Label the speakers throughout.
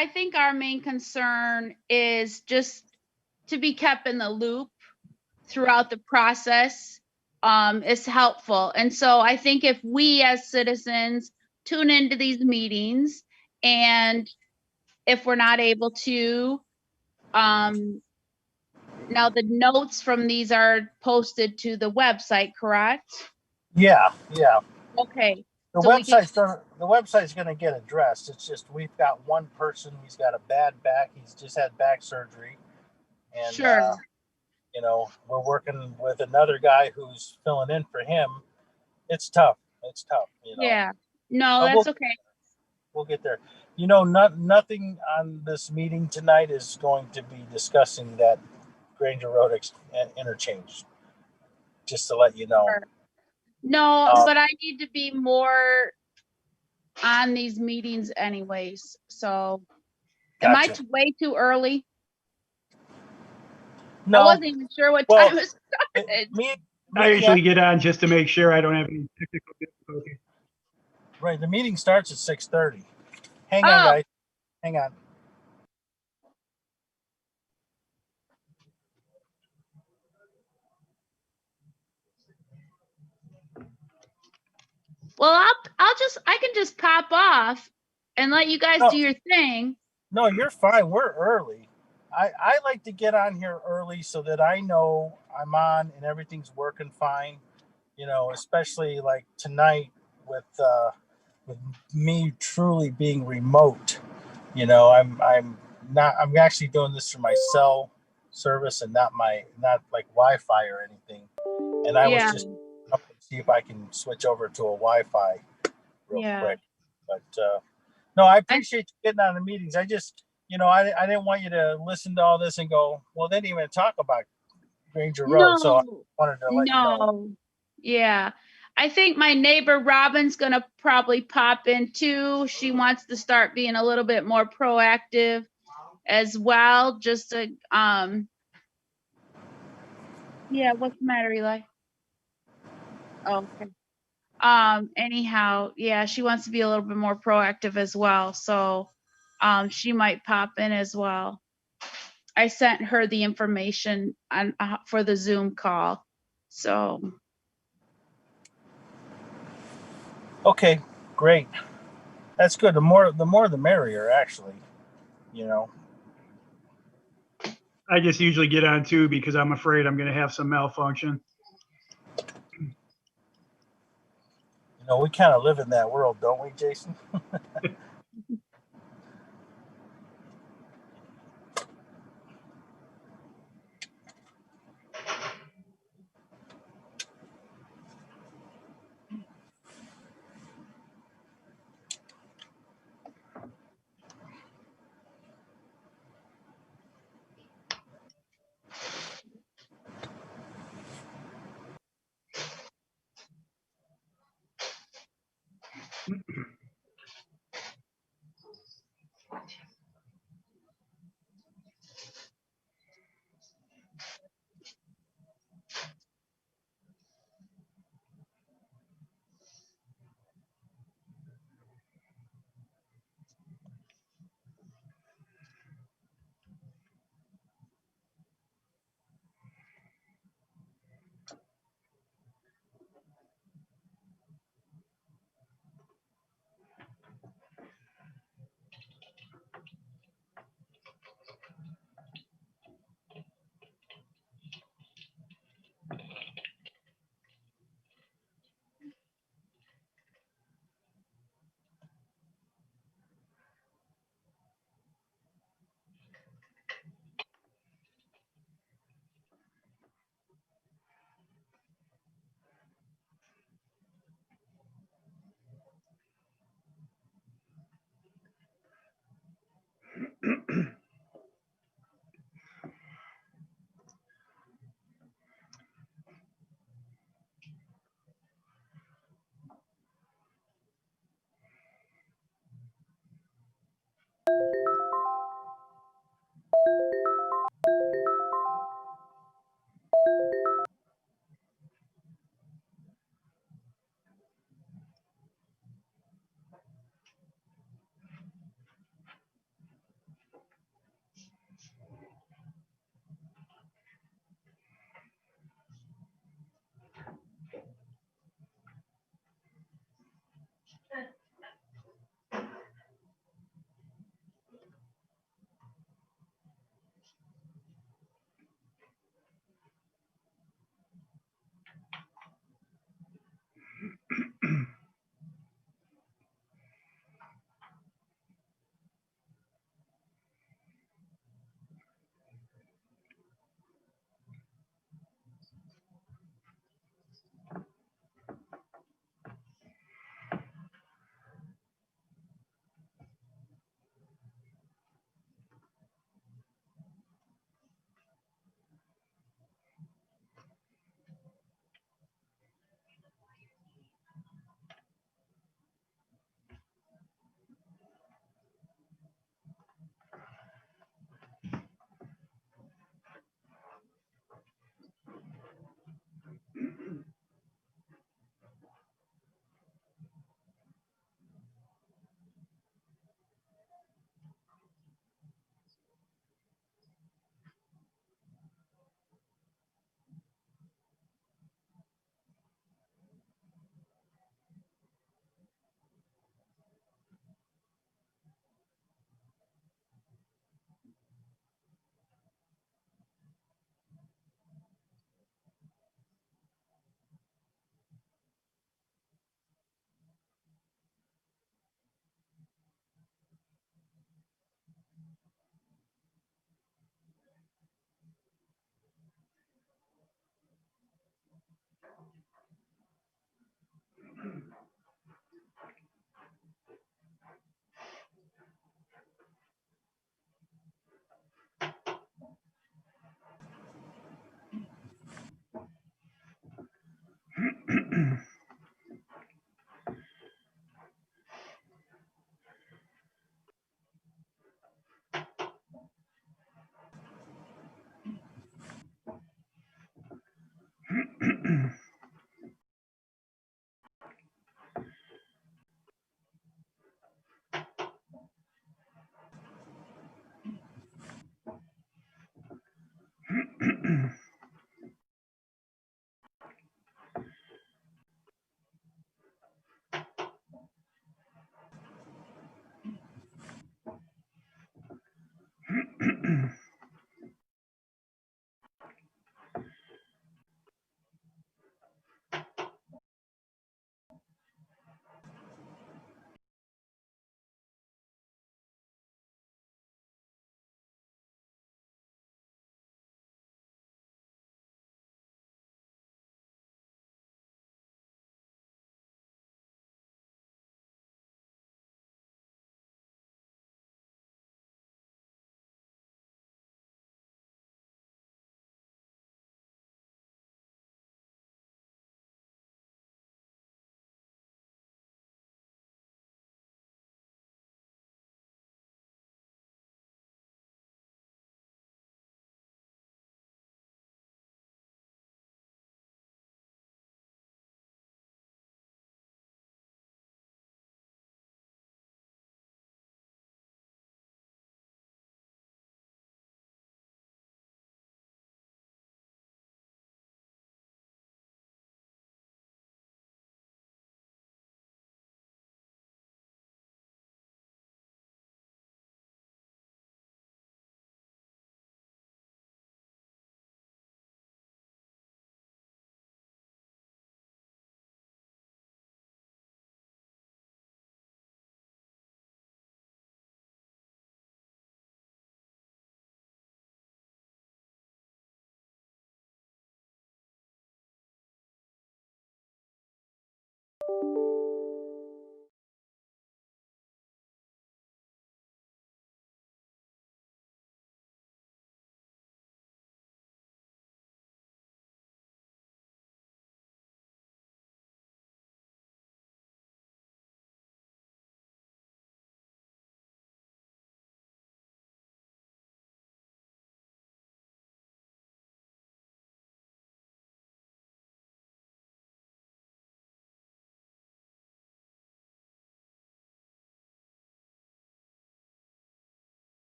Speaker 1: I think our main concern is just to be kept in the loop throughout the process is helpful. And so I think if we as citizens tune into these meetings, and if we're not able to, now the notes from these are posted to the website, correct?
Speaker 2: Yeah.
Speaker 1: Okay.
Speaker 2: The
Speaker 1: So
Speaker 2: website's going to get addressed. It's just we've got one person. He's got a bad back. He's just had back surgery, and
Speaker 1: sure.
Speaker 2: we're working with another guy who's filling in for him. It's tough.
Speaker 1: Yeah. No,
Speaker 2: But
Speaker 1: that's okay.
Speaker 2: We'll get there. Nothing on this meeting tonight is going to be discussing that Granger Road interchange. Just to let you know.
Speaker 1: Sure. No, but I need to be more on these meetings anyways. So
Speaker 2: gotcha.
Speaker 1: am I way too early?
Speaker 2: No.
Speaker 1: I wasn't even sure what time it started.
Speaker 3: I usually get on just to make sure I don't have any technical difficulties.
Speaker 2: Right. The meeting starts at 6:30. Hang on, guys. Hang on.
Speaker 1: Well, I can just pop off and let you guys do your thing.
Speaker 2: No, you're fine. We're early. I like to get on here early so that I know I'm on and everything's working fine. Especially like tonight with me truly being remote. I'm actually doing this through my cell service and not like Wi-Fi or anything. And I was just up to see if I can switch over to a Wi-Fi real quick. But no, I appreciate you getting on the meetings. I just, I didn't want you to listen to all this and go, well, they didn't even talk about Granger Road. So I wanted to let you know.
Speaker 1: Yeah. I think my neighbor Robin's going to probably pop in too. She wants to start being a little bit more proactive as well. Just to, yeah, what's the matter, Eli? Oh, okay. Anyhow, yeah, she wants to be a little bit more proactive as well. So, she might pop in as well. I sent her the information on for the Zoom call. So.
Speaker 2: Okay, great. That's good. The more the merrier, actually.
Speaker 3: I just usually get on too because I'm afraid I'm going to have some malfunction.
Speaker 2: We kind of live in that world, don't we, Jason?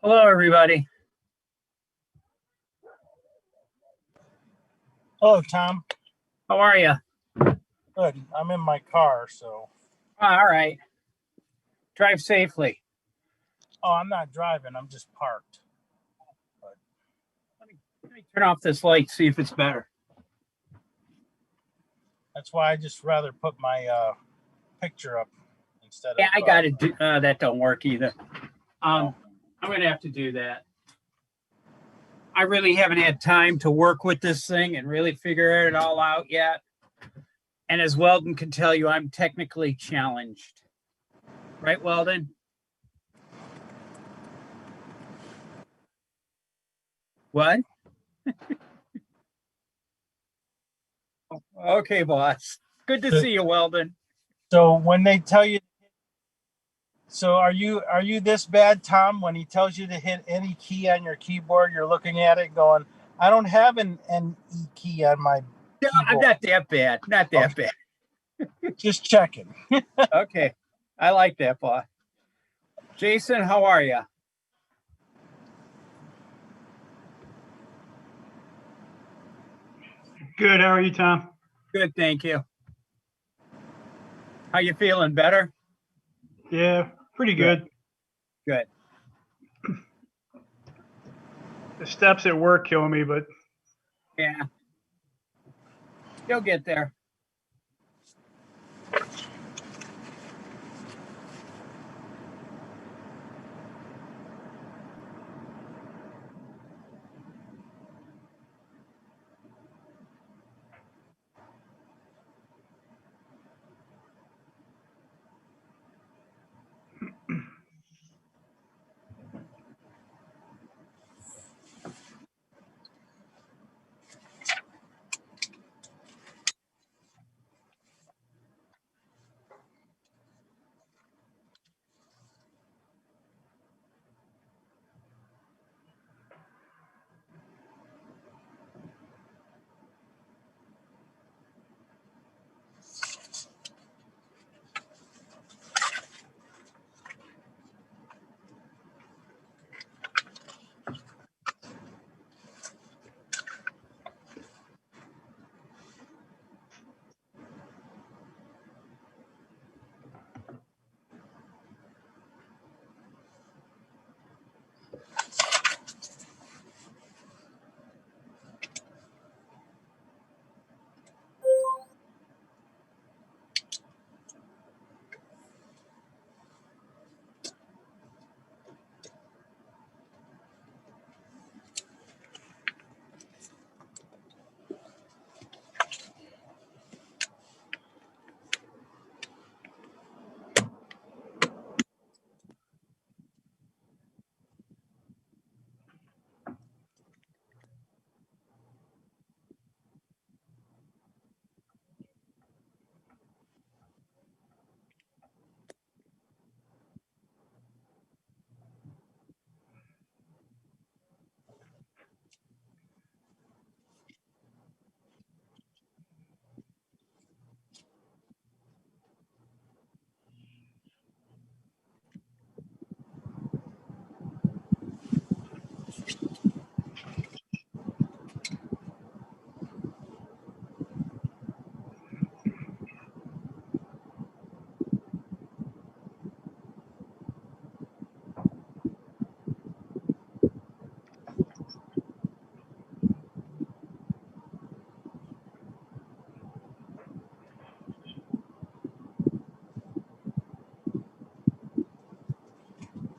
Speaker 4: Hello, everybody.
Speaker 2: Hello, Tom.
Speaker 4: How are you?
Speaker 2: Good. I'm in my car, so.
Speaker 4: All right. Drive safely.
Speaker 2: Oh, I'm not driving. I'm just parked.
Speaker 4: Let me turn off this light, see if it's better.
Speaker 2: That's why I just rather put my picture up instead
Speaker 4: Yeah,
Speaker 2: of.
Speaker 4: I got to do that. Don't work either.
Speaker 2: No.
Speaker 4: I'm going to have to do that. I really haven't had time to work with this thing and really figure it all out yet. And as Weldon can tell you, I'm technically challenged. Right, Weldon? What? Okay, boss. Good to see you, Weldon.
Speaker 2: So when they tell you, so are you this bad, Tom? When he tells you to hit any key on your keyboard, you're looking at it going, I don't have an E key on my
Speaker 4: No,
Speaker 2: keyboard.
Speaker 4: I'm not that bad. Not that bad.
Speaker 2: Just checking.
Speaker 4: Okay. I like that, boss. Jason, how are you?
Speaker 3: Good. How are you, Tom?
Speaker 4: Good, thank you. How you feeling? Better?
Speaker 3: Yeah, pretty good.
Speaker 4: Good.
Speaker 3: The steps at work kill me, but
Speaker 4: Yeah. You'll get there.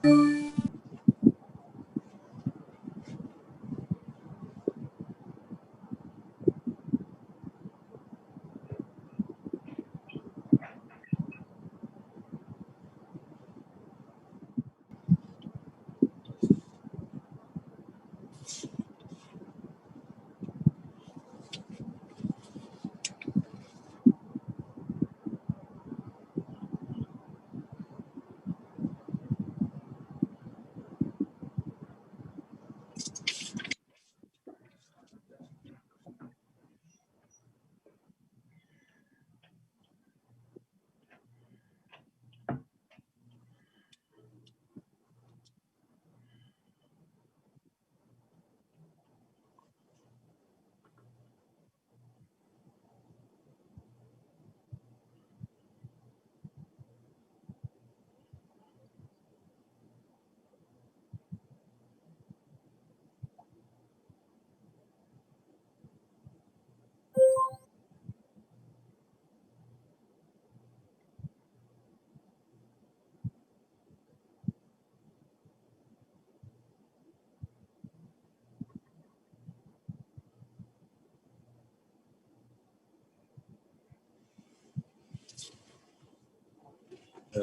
Speaker 2: There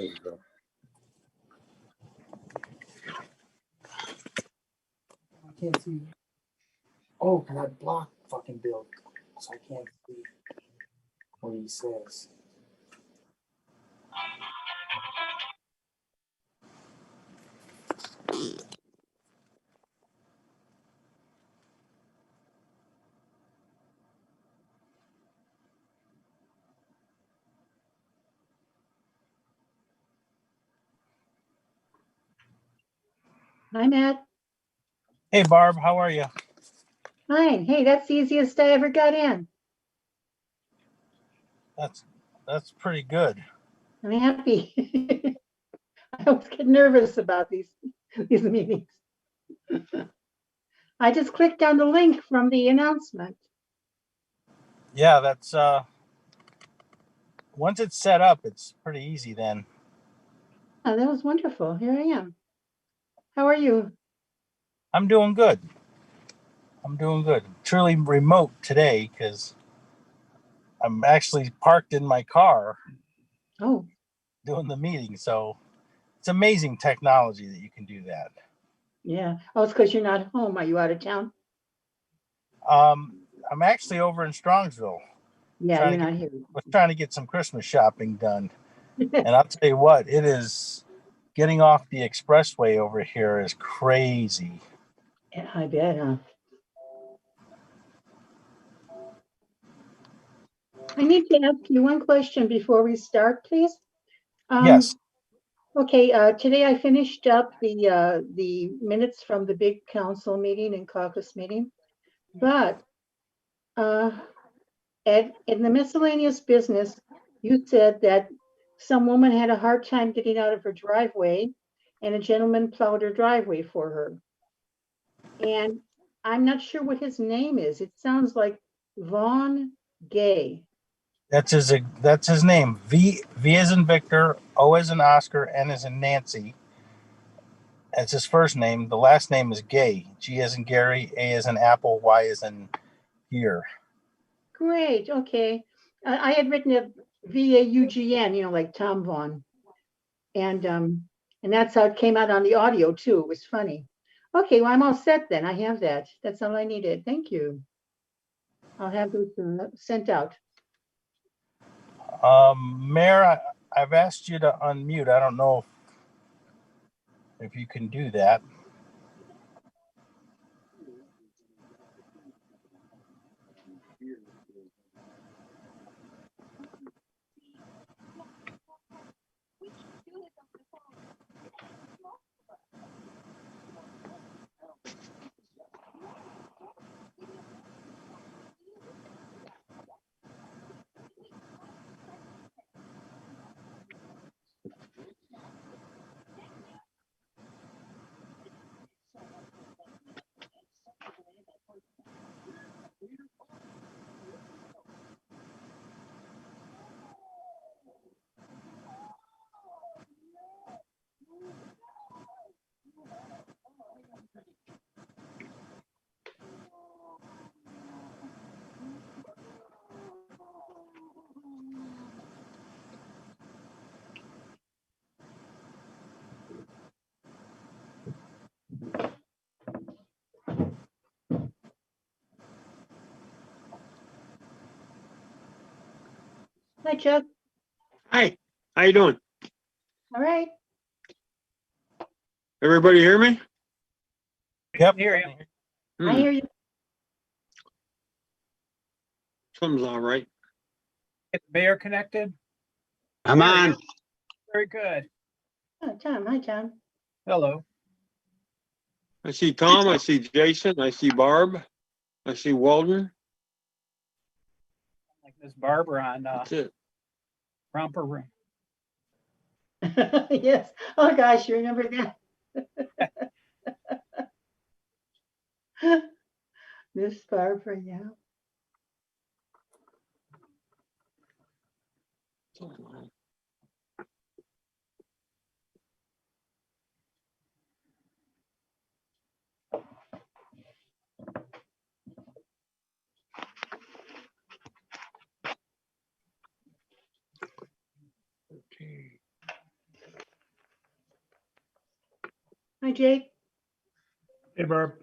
Speaker 2: you go. I can't see. Oh, and I blocked fucking Bill, so I can't see what he says.
Speaker 5: Hi, Matt.
Speaker 2: Hey, Barb, how are you?
Speaker 5: Fine. Hey, that's the easiest I ever got in.
Speaker 2: That's pretty good.
Speaker 5: I'm happy. I always get nervous about these meetings. I just clicked on the link from the announcement.
Speaker 2: Yeah, that's once it's set up, it's pretty easy then.
Speaker 5: Oh, that was wonderful. Here I am. How are you?
Speaker 2: I'm doing good. Truly remote today because I'm actually parked in my car
Speaker 5: Oh,
Speaker 2: doing the meeting. So it's amazing technology that you can do that.
Speaker 5: yeah. Oh, it's because you're not home. Are you out of town?
Speaker 2: I'm actually over in Strongsville.
Speaker 5: Yeah, you're not here.
Speaker 2: Was trying to get some Christmas shopping done. And I'll tell you what, it is getting off the expressway over here is crazy.
Speaker 5: Yeah, I bet, huh? I need to ask you one question before we start, please.
Speaker 2: Yes.
Speaker 5: Okay, today I finished up the minutes from the big council meeting and caucus meeting, but in the miscellaneous business, you said that some woman had a hard time getting out of her driveway and a gentleman plowed her driveway for her. And I'm not sure what his name is. It sounds like Vaughn Gay.
Speaker 2: That's his name. V as in Victor, O as in Oscar, N as in Nancy. That's his first name. The last name is Gay. G as in Gary, A as in Apple, Y as in here.
Speaker 5: Great, okay. I had written it VAUGN, like Tom Vaughn. And that's how it came out on the audio too. It was funny. Okay, well, I'm all set then. I have that. That's all I needed. Thank you. I'll have those sent out.
Speaker 2: Mayor, I've asked you to unmute. I don't know if you can do that.
Speaker 5: Hi, Chuck.
Speaker 6: Hi, how you doing?
Speaker 5: All right.
Speaker 6: Everybody hear me?
Speaker 2: Yep.
Speaker 4: Here,
Speaker 5: I hear you.
Speaker 6: Something's all right.
Speaker 4: get the mayor connected.
Speaker 6: I'm
Speaker 4: There he
Speaker 6: on.
Speaker 4: is. Very good.
Speaker 5: Oh, Tom. Hi, Tom.
Speaker 4: Hello.
Speaker 6: I see Tom, I see Jason, I see Barb, I see Walden.
Speaker 4: Like Miss Barbara on
Speaker 6: That's it.
Speaker 4: Romper Room.
Speaker 5: Yes. Oh, gosh, you remember that? Miss Barbara, yeah.
Speaker 6: Okay.
Speaker 5: Hi, Jake.
Speaker 3: Hey, Barb.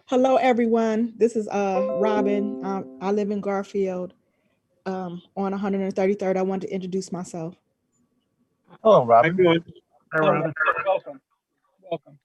Speaker 7: Hello, everyone. This is Robin. I live in Garfield on 133rd. I wanted to introduce myself.
Speaker 2: Hello,
Speaker 6: How you
Speaker 2: Robin.
Speaker 6: doing?
Speaker 3: Hi, Robin.
Speaker 4: Welcome. Welcome.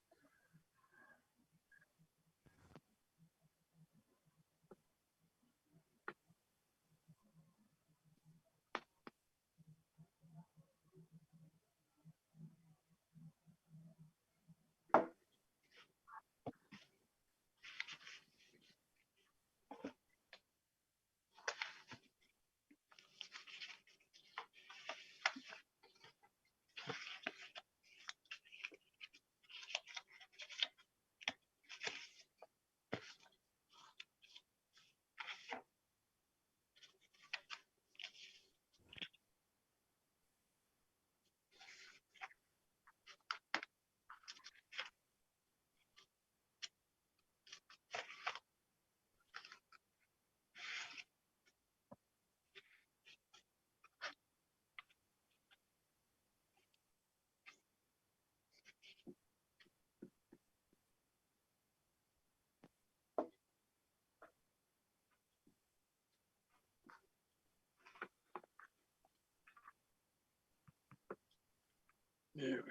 Speaker 6: There we go.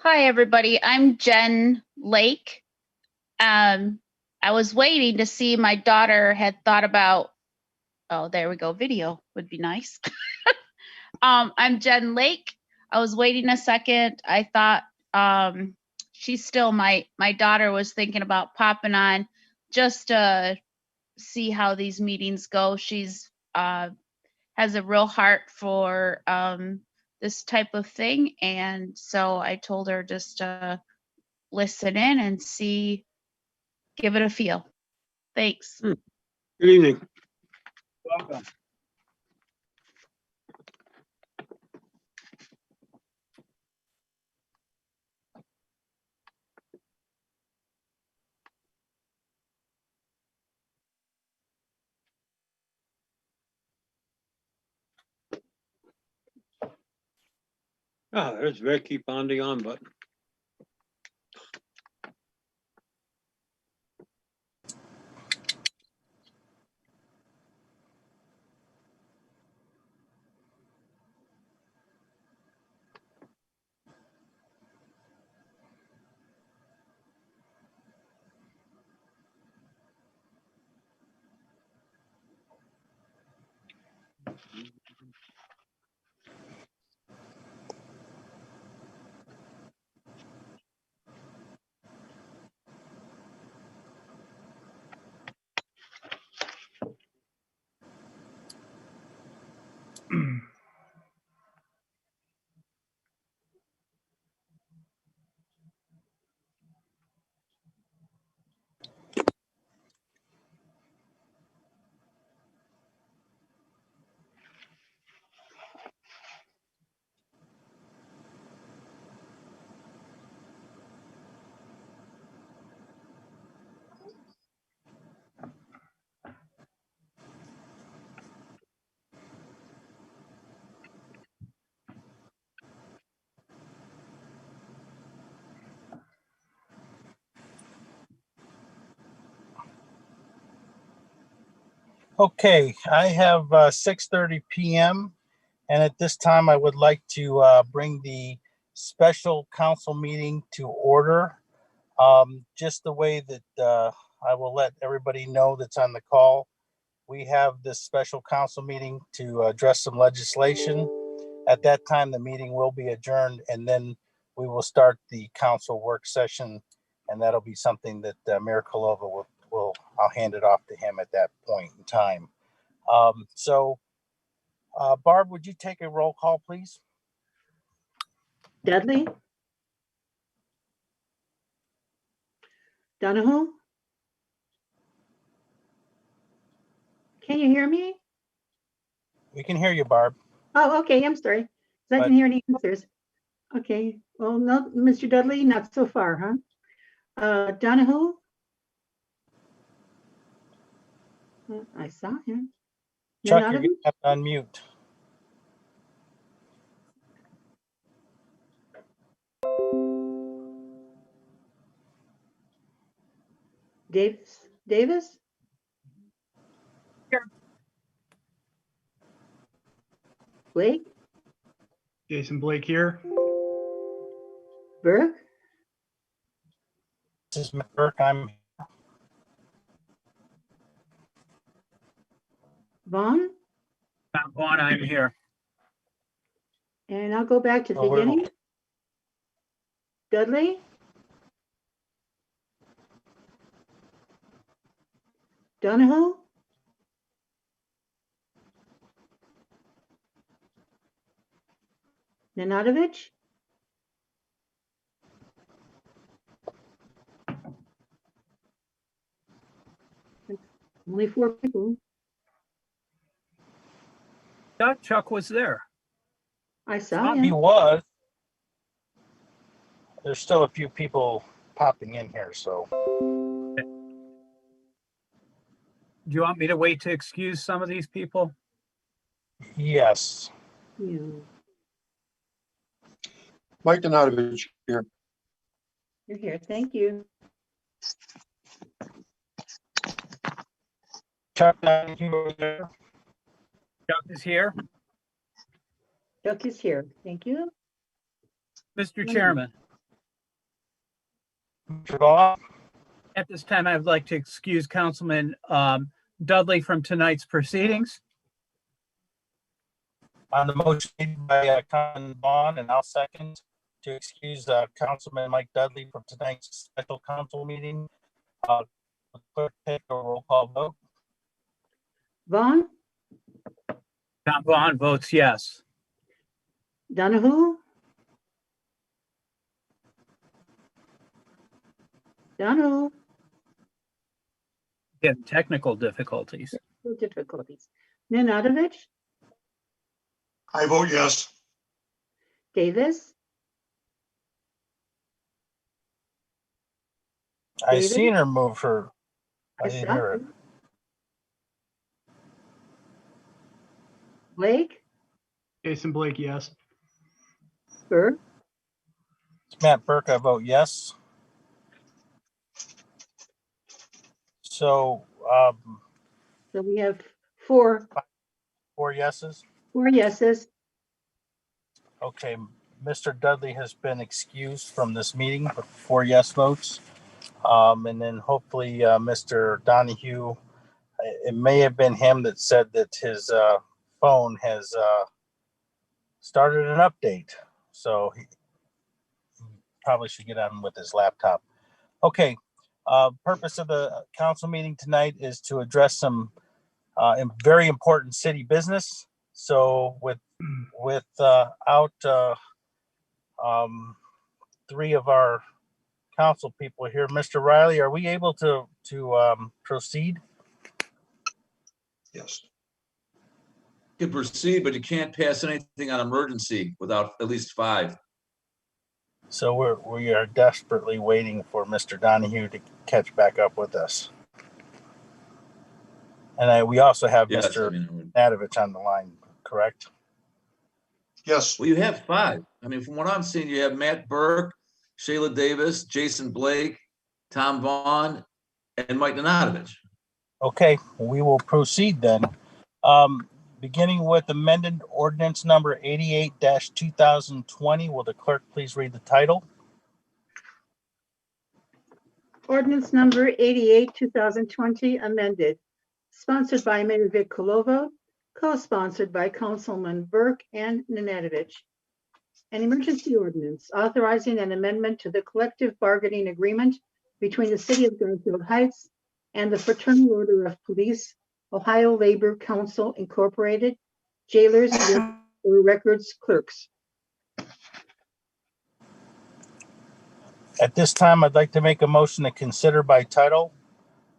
Speaker 1: Hi, everybody. I'm Jen Lake. I was waiting to see my daughter had thought about, oh, there we go. Video would be nice. I'm Jen Lake. I was waiting a second. I thought she's still my daughter was thinking about popping on just to see how these meetings go. She's has a real heart for this type of thing, and so I told her just to listen in and see, give it a feel. Thanks.
Speaker 6: Good evening.
Speaker 4: Welcome.
Speaker 6: Oh, there's Vic. Keep on the on button.
Speaker 2: Okay, I have 6:30 p.m. and at this time I would like to bring the special council meeting to order. Just the way that I will let everybody know that's on the call. We have this special council meeting to address some legislation. At that time, the meeting will be adjourned, and then we will start the council work session, and that'll be something that Mayor Kalova will, I'll hand it off to him at that point in time. Barb, would you take a roll call, please?
Speaker 5: Dudley? Donahue? Can you hear me?
Speaker 2: We can hear you, Barb.
Speaker 5: Oh, okay, I'm sorry. 'Cause I didn't hear any answers. Okay, well, no, Mr. Dudley, not so far, huh? Donahue? I saw him.
Speaker 2: Chuck, you're
Speaker 5: Nanadovich?
Speaker 2: gonna have to unmute.
Speaker 5: Davis?
Speaker 4: Here.
Speaker 5: Blake?
Speaker 3: Jason Blake here.
Speaker 5: Burke?
Speaker 2: This is Matt Burke. I'm
Speaker 5: Vaughn?
Speaker 4: Tom Vaughn, I'm here.
Speaker 5: And I'll go back to the
Speaker 2: Oh, we're-
Speaker 5: beginning. Dudley? Donahue? Nanadovich? Only 4 people.
Speaker 4: Thought Chuck was there.
Speaker 5: I saw
Speaker 2: He
Speaker 5: him.
Speaker 2: was. There's still a few people popping in here, so.
Speaker 4: Do you want me to wait to excuse some of these people?
Speaker 2: Yes.
Speaker 5: Yeah.
Speaker 6: Mike Donatovich here.
Speaker 5: You're here. Thank you.
Speaker 2: Chuck, you over there?
Speaker 4: Chuck is here.
Speaker 5: Chuck is here. Thank you.
Speaker 4: Mr. Chairman,
Speaker 2: Mr. Vaughn?
Speaker 4: at this time, I'd like to excuse Councilman Dudley from tonight's proceedings.
Speaker 2: On the motion made by Councilman Vaughn, and I'll second to excuse Councilman Mike Dudley from tonight's special council meeting. Clerk, take a roll call vote.
Speaker 5: Vaughn?
Speaker 4: Tom Vaughn votes yes.
Speaker 5: Donahue? Donahue?
Speaker 4: Again, technical difficulties.
Speaker 5: No difficulties. Nanadovich?
Speaker 6: I vote yes.
Speaker 5: Davis?
Speaker 2: I
Speaker 5: David?
Speaker 2: seen her move her. I
Speaker 5: I
Speaker 2: didn't
Speaker 5: saw
Speaker 2: hear it.
Speaker 5: him. Blake?
Speaker 3: Jason Blake, yes.
Speaker 5: Burke?
Speaker 2: It's Matt Burke, I vote yes. So,
Speaker 5: So we have four
Speaker 2: 4 yeses.
Speaker 5: yeses.
Speaker 2: Okay, Mr. Dudley has been excused from this meeting for 4 yes votes. And then hopefully Mr. Donahue, it may have been him that said that his phone has started an update. So he probably should get on with his laptop. Okay, purpose of the council meeting tonight is to address some very important city business. So without 3 of our council people here, Mr. Riley, are we able to proceed?
Speaker 8: Yes. You can proceed, but you can't pass anything on emergency without at least 5.
Speaker 2: So we are desperately waiting for Mr. Donahue to catch back up with us. And we also have
Speaker 8: Yes,
Speaker 2: Mr.
Speaker 8: I mean,
Speaker 2: Nadovich on the line, correct?
Speaker 6: Yes.
Speaker 8: well, you have 5. I mean, from what I'm seeing, you have Matt Burke, Shayla Davis, Jason Blake, Tom Vaughn, and Mike Donatovich.
Speaker 2: Okay, we will proceed then. Beginning with amended ordinance number 88-2020. Will the clerk please read the title?
Speaker 5: Ordinance number 88, 2020, amended, sponsored by Mayor Vic Colovo, co-sponsored by Councilman Burke and Nanadovich. An emergency ordinance authorizing an amendment to the collective bargaining agreement between the City of Garfield Heights and the Fraternal Order of Police, Ohio Labor Council Incorporated, jailers or records clerks.
Speaker 2: At this time, I'd like to make a motion to consider by title.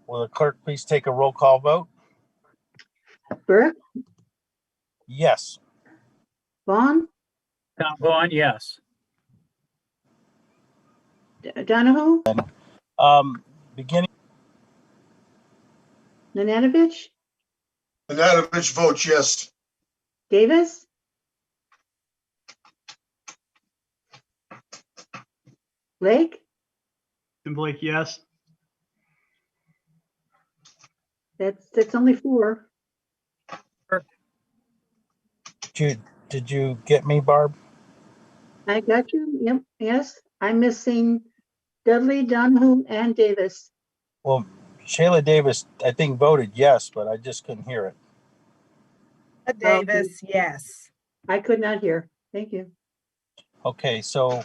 Speaker 2: Will the clerk please take a roll call vote?
Speaker 5: Burke,
Speaker 2: Yes.
Speaker 5: Vaughn,
Speaker 4: Tom Vaughn, yes.
Speaker 5: Donahue,
Speaker 2: Beginning,
Speaker 5: Nanadovich,
Speaker 9: Nanadovich votes yes.
Speaker 5: Davis, Blake,
Speaker 3: Tim Blake, yes.
Speaker 5: that's only four.
Speaker 2: did you get me, Barb?
Speaker 5: I got you. Yep. Yes. I'm missing Dudley, Donahue, and Davis.
Speaker 2: Well, Shayla Davis, I think, voted yes, but I just couldn't hear it.
Speaker 7: Davis, yes.
Speaker 5: I could not hear. Thank you.
Speaker 2: Okay, so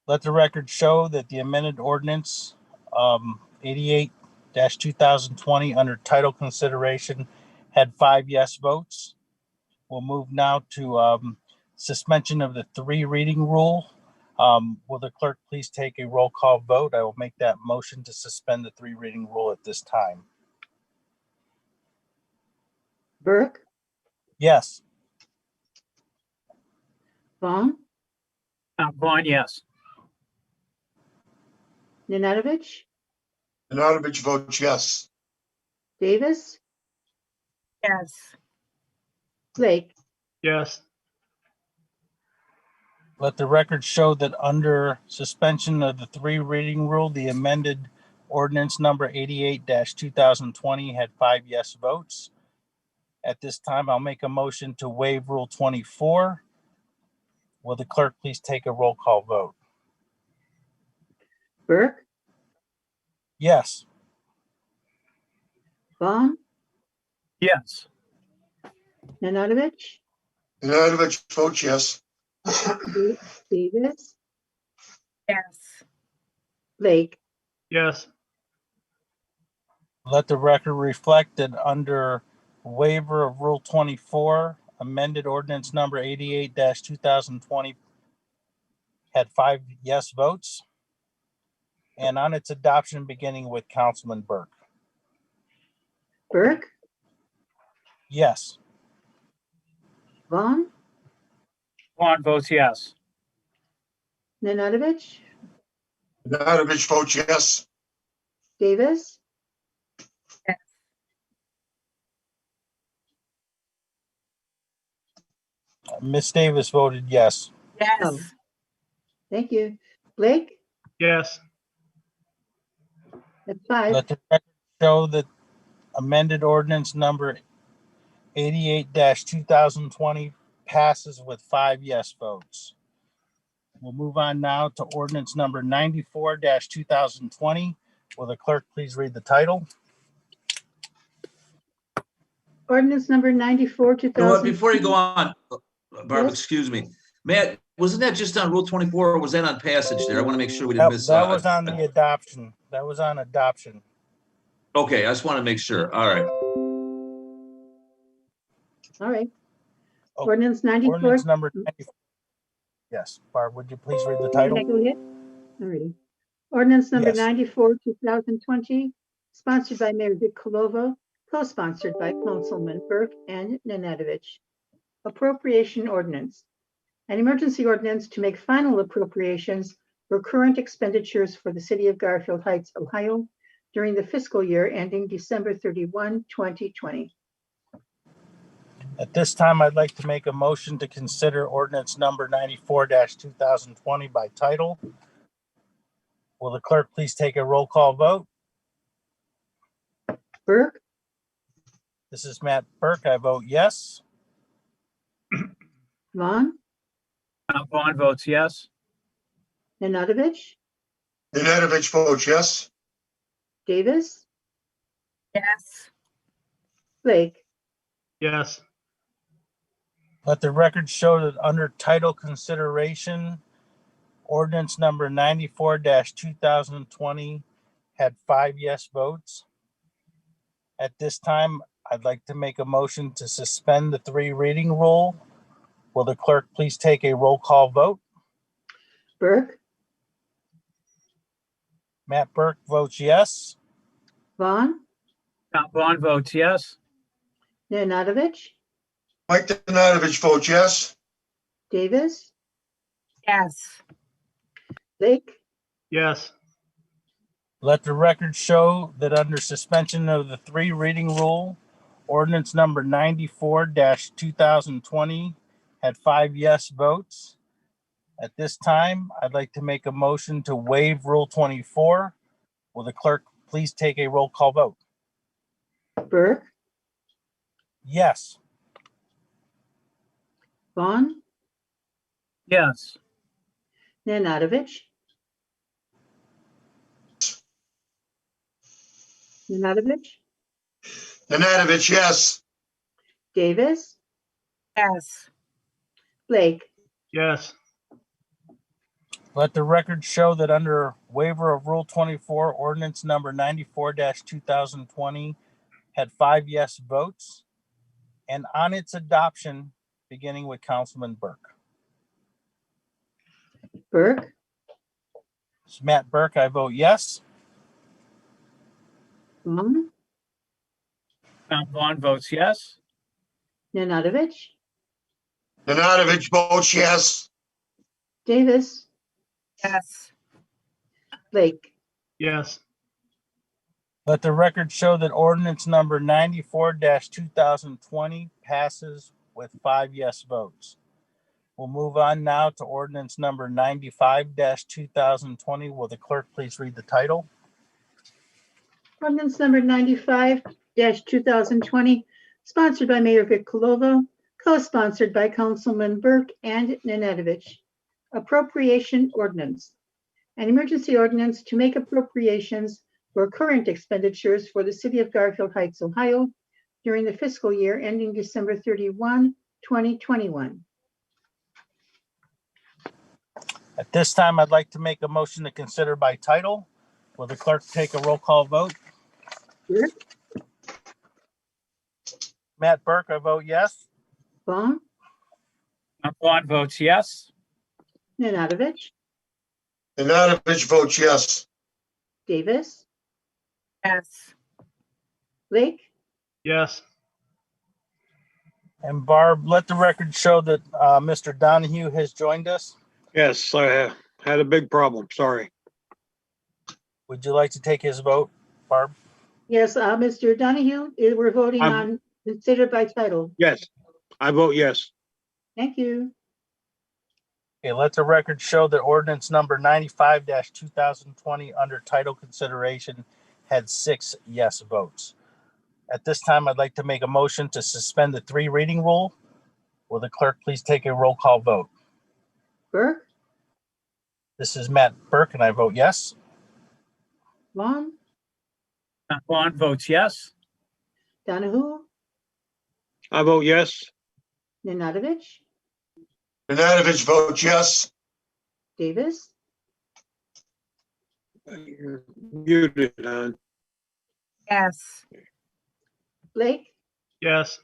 Speaker 2: let the record show that the amended ordinance 88-2020 under title consideration had 5 yes votes. We'll move now to suspension of the 3 reading rule. Will the clerk please take a roll call vote? I will make that motion to suspend the 3 reading rule at this time.
Speaker 5: Burke,
Speaker 2: Yes.
Speaker 5: Vaughn,
Speaker 4: Tom Vaughn, yes.
Speaker 5: Nanadovich,
Speaker 9: Nanadovich votes yes.
Speaker 5: Davis,
Speaker 7: Yes.
Speaker 5: Blake,
Speaker 3: Yes.
Speaker 2: Let the record show that under suspension of the 3 reading rule, the amended ordinance number 88-2020 had 5 yes votes. At this time, I'll make a motion to waive Rule 24. Will the clerk please take a roll call vote?
Speaker 5: Burke,
Speaker 2: Yes.
Speaker 5: Vaughn,
Speaker 4: Yes.
Speaker 5: Nanadovich,
Speaker 9: Nanadovich votes yes.
Speaker 5: Davis,
Speaker 7: Yes.
Speaker 5: Blake,
Speaker 3: Yes.
Speaker 2: Let the record reflect that under waiver of Rule 24, amended ordinance number 88-2020 had 5 yes votes. And on its adoption, beginning with Councilman Burke.
Speaker 5: Burke,
Speaker 2: Yes.
Speaker 5: Vaughn,
Speaker 4: Vaughn votes yes.
Speaker 5: Nanadovich,
Speaker 9: Nanadovich votes yes.
Speaker 5: Davis,
Speaker 7: Yes.
Speaker 2: Ms. Davis voted yes.
Speaker 7: Yes.
Speaker 5: Oh. Thank you. Blake,
Speaker 3: Yes.
Speaker 5: that's 5.
Speaker 2: Let the record show that amended ordinance number 88-2020 passes with 5 yes votes. We'll move on now to ordinance number 94-2020. Will the clerk please read the title?
Speaker 5: Ordinance number 94,
Speaker 8: You know what,
Speaker 5: 2000.
Speaker 8: before you go on, Barb,
Speaker 5: Yes.
Speaker 8: excuse me. Matt, wasn't that just on Rule 24 or was that on passage there? I want to make sure we
Speaker 2: That,
Speaker 8: didn't miss.
Speaker 2: that was on the adoption. That was on adoption.
Speaker 8: Okay, I just want to make sure. All right.
Speaker 5: All right.
Speaker 2: Oh,
Speaker 5: Ordinance 94.
Speaker 2: Ordinance number 94. Yes, Barb, would you please read the
Speaker 5: Can I
Speaker 2: title?
Speaker 5: go ahead? All righty. Ordinance number
Speaker 2: Yes.
Speaker 5: 94, 2020, sponsored by Mayor Vic Colovo, co-sponsored by Councilman Burke and Nanadovich. Appropriation ordinance. An emergency ordinance to make final appropriations for current expenditures for the City of Garfield Heights, Ohio, during the fiscal year ending December 31, 2020.
Speaker 2: At this time, I'd like to make a motion to consider ordinance number 94-2020 by title. Will the clerk please take a roll call vote?
Speaker 5: Burke,
Speaker 2: This is Matt Burke. I vote yes.
Speaker 5: Vaughn,
Speaker 4: Tom Vaughn votes yes.
Speaker 5: Nanadovich,
Speaker 9: Nanadovich votes yes.
Speaker 5: Davis,
Speaker 10: yes,
Speaker 5: Blake,
Speaker 3: yes,
Speaker 2: Let the record show that under title consideration, ordinance number 94-2020 had 5 yes votes. At this time, I'd like to make a motion to suspend the 3 reading rule. Will the clerk please take a roll call vote?
Speaker 5: Burke,
Speaker 2: Matt Burke votes yes.
Speaker 5: Vaughn,
Speaker 4: Tom Vaughn votes yes.
Speaker 5: Nanadovich,
Speaker 9: Mike Nanadovich votes yes.
Speaker 5: Davis,
Speaker 10: yes,
Speaker 5: Blake,
Speaker 3: yes,
Speaker 2: Let the record show that under suspension of the 3 reading rule, ordinance number 94-2020 had 5 yes votes. At this time, I'd like to make a motion to waive Rule 24. Will the clerk please take a roll call vote?
Speaker 5: Burke,
Speaker 2: Yes.
Speaker 5: Vaughn,
Speaker 4: Yes.
Speaker 5: Nanadovich, Nanadovich,
Speaker 9: Nanadovich, yes.
Speaker 5: Davis,
Speaker 10: yes,
Speaker 5: Blake,
Speaker 3: yes,
Speaker 2: Let the record show that under waiver of Rule 24, ordinance number 94-2020 had 5 yes votes, and on its adoption, beginning with Councilman Burke.
Speaker 5: Burke,
Speaker 2: It's Matt Burke, I vote yes.
Speaker 5: Vaughn,
Speaker 4: Tom Vaughn votes yes.
Speaker 5: Nanadovich,
Speaker 9: Nanadovich votes yes.
Speaker 5: Davis,
Speaker 10: yes,
Speaker 5: Blake,
Speaker 3: yes,
Speaker 2: Let the record show that ordinance number 94-2020 passes with 5 yes votes. We'll move on now to ordinance number 95-2020. Will the clerk please read the title?
Speaker 5: Ordinance number 95-2020, sponsored by Mayor Vic Colovo, co-sponsored by Councilman Burke and Nanadovich. Appropriation ordinance. An emergency ordinance to make appropriations for current expenditures for the city of Garfield Heights, Ohio during the fiscal year ending December 31, 2021.
Speaker 2: At this time, I'd like to make a motion to consider by title. Will the clerk take a roll call vote?
Speaker 5: Burke,
Speaker 2: Matt Burke, I vote yes.
Speaker 5: Vaughn,
Speaker 4: Tom Vaughn votes yes.
Speaker 5: Nanadovich,
Speaker 9: Nanadovich votes yes.
Speaker 5: Davis,
Speaker 10: yes,
Speaker 5: Blake,
Speaker 3: yes,
Speaker 2: And Barb, let the record show that Mr. Donahue has joined us.
Speaker 6: Yes, I had a big problem. Sorry.
Speaker 2: Would you like to take his vote, Barb?
Speaker 5: yes, Mr. Donahue, we're voting on considered by title.
Speaker 6: Yes, I vote yes.
Speaker 5: Thank you.
Speaker 2: Okay, let the record show that ordinance number 95-2020 under title consideration had 6 yes votes. At this time, I'd like to make a motion to suspend the 3 reading rule. Will the clerk please take a roll call vote?
Speaker 5: Burke,
Speaker 2: This is Matt Burke, and I vote yes.
Speaker 5: Vaughn,
Speaker 4: Tom Vaughn votes yes.
Speaker 5: Donahue,
Speaker 6: I vote yes.
Speaker 5: Nanadovich,
Speaker 9: Nanadovich votes yes.
Speaker 5: Davis,
Speaker 6: You're muted, hon.
Speaker 10: yes,
Speaker 5: Blake,
Speaker 3: yes,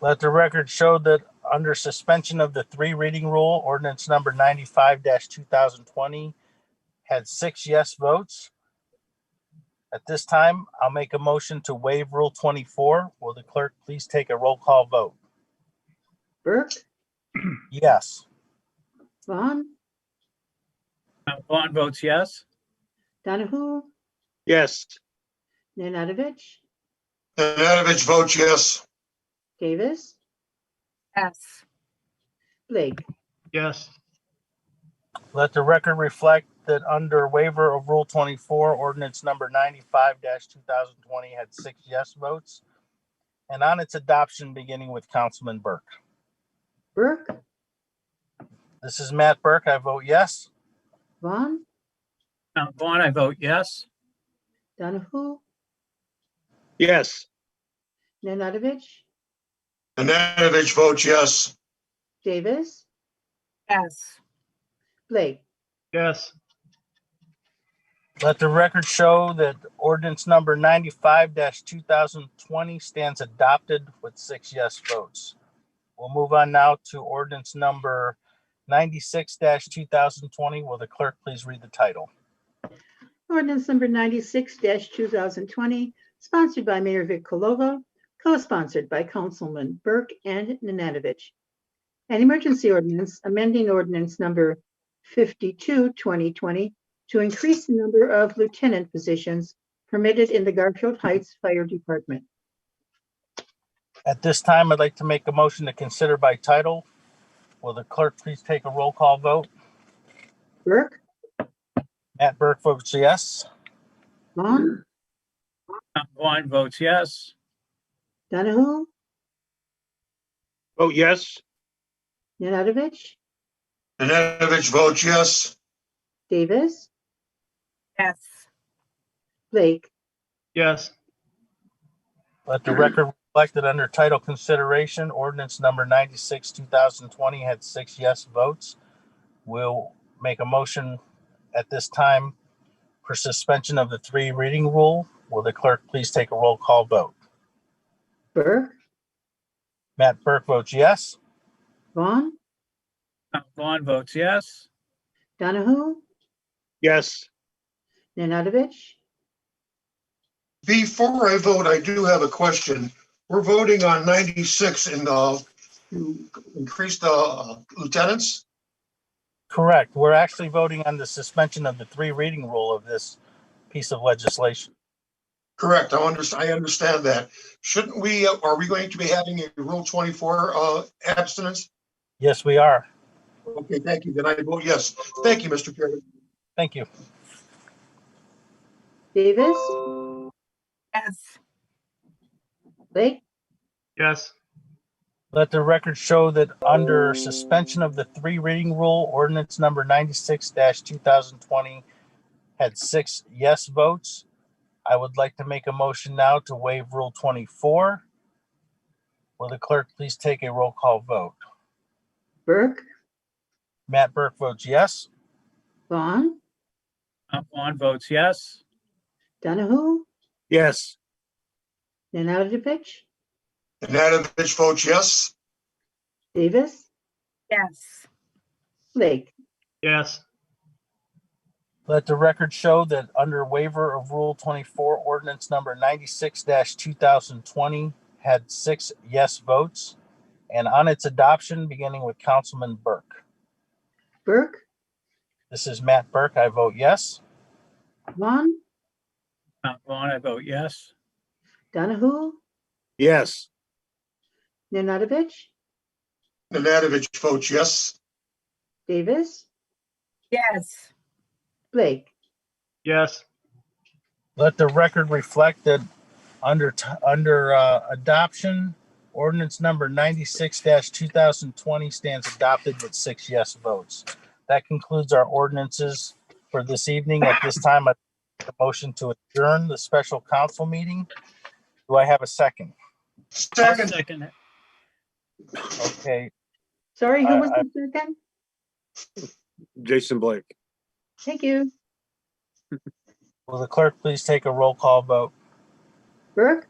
Speaker 2: Let the record show that under suspension of the 3 reading rule, ordinance number 95-2020 had 6 yes votes. At this time, I'll make a motion to waive Rule 24. Will the clerk please take a roll call vote?
Speaker 5: Burke,
Speaker 2: Yes.
Speaker 5: Vaughn,
Speaker 4: Tom Vaughn votes yes.
Speaker 5: Donahue,
Speaker 6: Yes,
Speaker 5: Nanadovich,
Speaker 9: Nanadovich votes yes.
Speaker 5: Davis,
Speaker 10: yes,
Speaker 5: Blake,
Speaker 3: yes,
Speaker 2: Let the record reflect that under waiver of Rule 24, ordinance number 95-2020 had 6 yes votes. and on its adoption, beginning with Councilman Burke.
Speaker 5: Burke,
Speaker 2: This is Matt Burke. I vote yes.
Speaker 5: Vaughn,
Speaker 4: Vaughn, I vote yes.
Speaker 5: Donahue,
Speaker 6: Yes.
Speaker 5: Nanadovich,
Speaker 9: Nanadovich votes yes.
Speaker 5: Davis,
Speaker 10: yes,
Speaker 5: Blake.
Speaker 3: Yes.
Speaker 2: Let the record show that ordinance number 95-2020 stands adopted with 6 yes votes. We'll move on now to ordinance number 96-2020. Will the clerk please read the title?
Speaker 5: Ordinance number 96-2020, sponsored by Mayor Vic Kolova, co-sponsored by Councilman Burke and Nanadovich. An emergency ordinance amending ordinance number 52-2020 to increase the number of lieutenant positions permitted in the Garfield Heights Fire Department.
Speaker 2: At this time, I'd like to make a motion to consider by title. Will the clerk please take a roll call vote?
Speaker 5: Burke,
Speaker 2: Matt Burke votes yes.
Speaker 5: Vaughn,
Speaker 4: Vaughn votes yes.
Speaker 5: Donahue,
Speaker 6: Vote yes.
Speaker 5: Nanadovich,
Speaker 9: Nanadovich votes yes.
Speaker 5: Davis,
Speaker 10: yes,
Speaker 5: Blake.
Speaker 3: Yes.
Speaker 2: Let the record reflect that under title consideration, ordinance number 96-2020 had 6 yes votes. We'll make a motion at this time for suspension of the 3 reading rule. Will the clerk please take a roll call vote?
Speaker 5: Burke,
Speaker 2: Matt Burke votes yes.
Speaker 5: Vaughn,
Speaker 4: Vaughn votes yes.
Speaker 5: Donahue,
Speaker 6: Yes.
Speaker 5: Nanadovich,
Speaker 9: Before I vote, I do have a question. We're voting on 96 and to increase the lieutenants?
Speaker 2: Correct. We're actually voting on the suspension of the 3 reading rule of this piece of legislation.
Speaker 9: Correct. I understand that. Shouldn't we, are we going to be having a Rule 24 abstinence?
Speaker 2: Yes, we are.
Speaker 9: Okay, thank you. Then I vote yes. Thank you, Mr. Chairman.
Speaker 2: Thank you.
Speaker 5: Davis,
Speaker 10: yes,
Speaker 5: Blake,
Speaker 3: Yes.
Speaker 2: Let the record show that under suspension of the 3 reading rule, ordinance number 96-2020 had 6 yes votes. I would like to make a motion now to waive Rule 24. Will the clerk please take a roll call vote?
Speaker 5: Burke,
Speaker 2: Matt Burke votes yes.
Speaker 5: Vaughn,
Speaker 4: Vaughn votes yes.
Speaker 5: Donahue,
Speaker 6: Yes.
Speaker 5: Nanadovich,
Speaker 9: Nanadovich votes yes.
Speaker 5: Davis,
Speaker 10: yes,
Speaker 5: Blake.
Speaker 3: Yes.
Speaker 2: Let the record show that under waiver of Rule 24, ordinance number 96-2020 had 6 yes votes, and on its adoption, beginning with Councilman Burke.
Speaker 5: Burke,
Speaker 2: This is Matt Burke. I vote yes.
Speaker 5: Vaughn,
Speaker 4: Vaughn, I vote yes.
Speaker 5: Donahue,
Speaker 6: Yes.
Speaker 5: Nanadovich,
Speaker 9: Nanadovich votes yes.
Speaker 5: Davis,
Speaker 10: yes,
Speaker 5: Blake.
Speaker 3: Yes.
Speaker 2: Let the record reflect that under adoption, ordinance number 96-2020 stands adopted with 6 yes votes. That concludes our ordinances for this evening. At this time, I make a motion to adjourn the special council meeting. Do I have a second?
Speaker 9: Second.
Speaker 4: Second it.
Speaker 2: Okay.
Speaker 5: Sorry, who was the second?
Speaker 6: Jason Blake.
Speaker 5: Thank you.
Speaker 2: Will the clerk please take a roll call vote?
Speaker 5: Burke,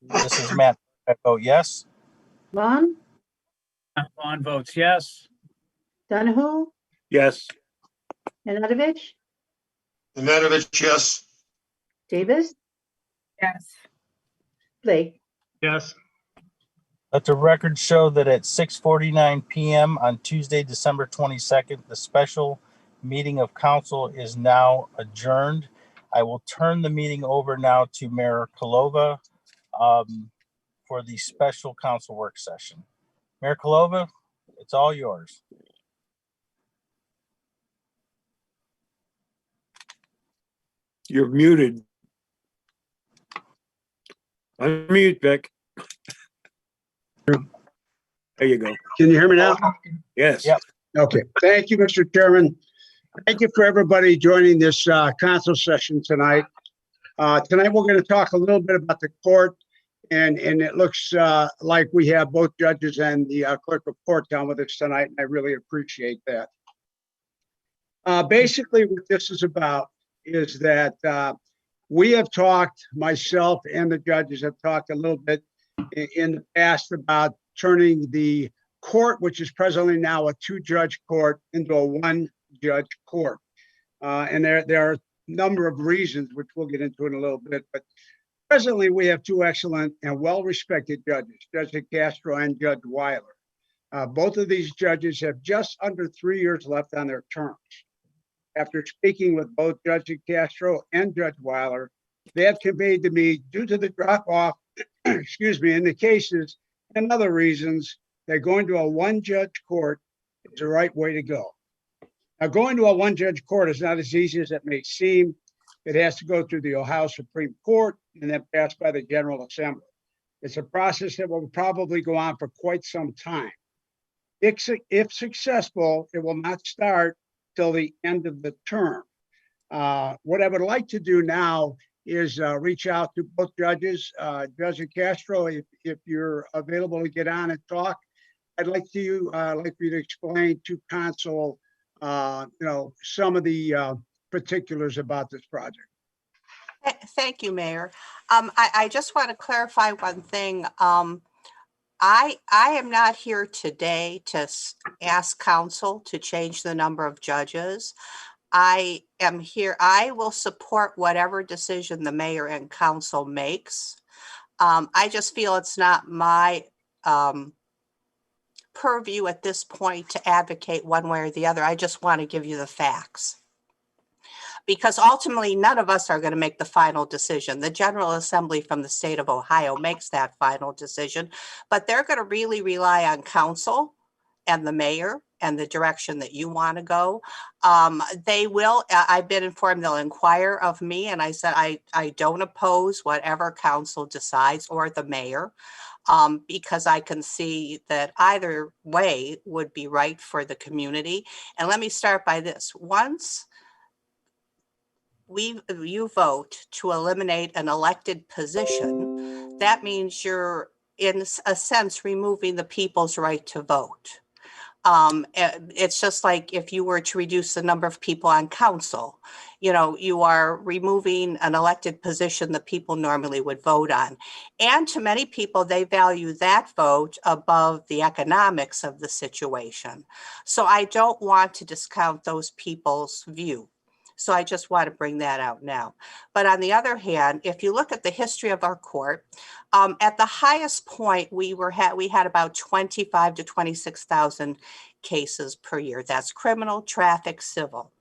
Speaker 2: This is Matt. I vote yes.
Speaker 5: Vaughn,
Speaker 4: Vaughn votes yes.
Speaker 5: Donahue,
Speaker 6: Yes.
Speaker 5: Nanadovich,
Speaker 9: Nanadovich yes.
Speaker 5: Davis,
Speaker 10: yes.
Speaker 5: Blake.
Speaker 3: Yes.
Speaker 2: Let the record show that at 6:49 p.m. on Tuesday, December 22nd, the special meeting of council is now adjourned. I will turn the meeting over now to Mayor Kolova for the special council work session. Mayor Kolova, it's all yours.
Speaker 6: You're muted. Unmute, Vic.
Speaker 11: There you go.
Speaker 12: Can you hear me now?
Speaker 11: Yes.
Speaker 2: Yep.
Speaker 12: Okay. Thank you, Mr. Chairman. Thank you for everybody joining this council session tonight. Tonight, we're going to talk a little bit about the court, and it looks like we have both judges and the clerk of court down with us tonight, and I really appreciate that. Basically, what this is about is that we have talked, myself and the judges have talked a little bit in the past about turning the court, which is presently now a 2-judge court, into a 1-judge court. And there are a number of reasons, which we'll get into in a little bit, but presently we have 2 excellent and well-respected judges, Judge Castro and Judge Weiler. Both of these judges have just under 3 years left on their terms. After speaking with both Judge Castro and Judge Weiler, they have conveyed to me, due to the drop-off, excuse me, in the cases and other reasons, that going to a 1-judge court is the right way to go. Now, going to a 1-judge court is not as easy as it may seem. It has to go through the Ohio Supreme Court and then pass by the General Assembly. It's a process that will probably go on for quite some time. If successful, it will not start till the end of the term. What I would like to do now is reach out to both judges. Judge Castro, if you're available to get on and talk, I'd like for you to explain to council, some of the particulars about this project.
Speaker 13: Thank you, Mayor. I just want to clarify one thing. I am not here today to ask council to change the number of judges. I am here. I will support whatever decision the mayor and council makes. I just feel it's not my purview at this point to advocate one way or the other. I just want to give you the facts. Because ultimately, none of us are going to make the final decision. The General Assembly from the state of Ohio makes that final decision, but they're going to really rely on council and the mayor and the direction that you want to go. They will, I've been informed they'll inquire of me, and I said I don't oppose whatever council decides or the mayor, because I can see that either way would be right for the community. And let me start by this. Once you vote to eliminate an elected position, that means you're, in a sense, removing the people's right to vote. It's just like if you were to reduce the number of people on council, you are removing an elected position that people normally would vote on. And to many people, they value that vote above the economics of the situation. So I don't want to discount those people's view. So I just want to bring that out now. But on the other hand, if you look at the history of our court, at the highest point, we had about 25 to 26,000 cases per year. That's criminal, traffic, civil.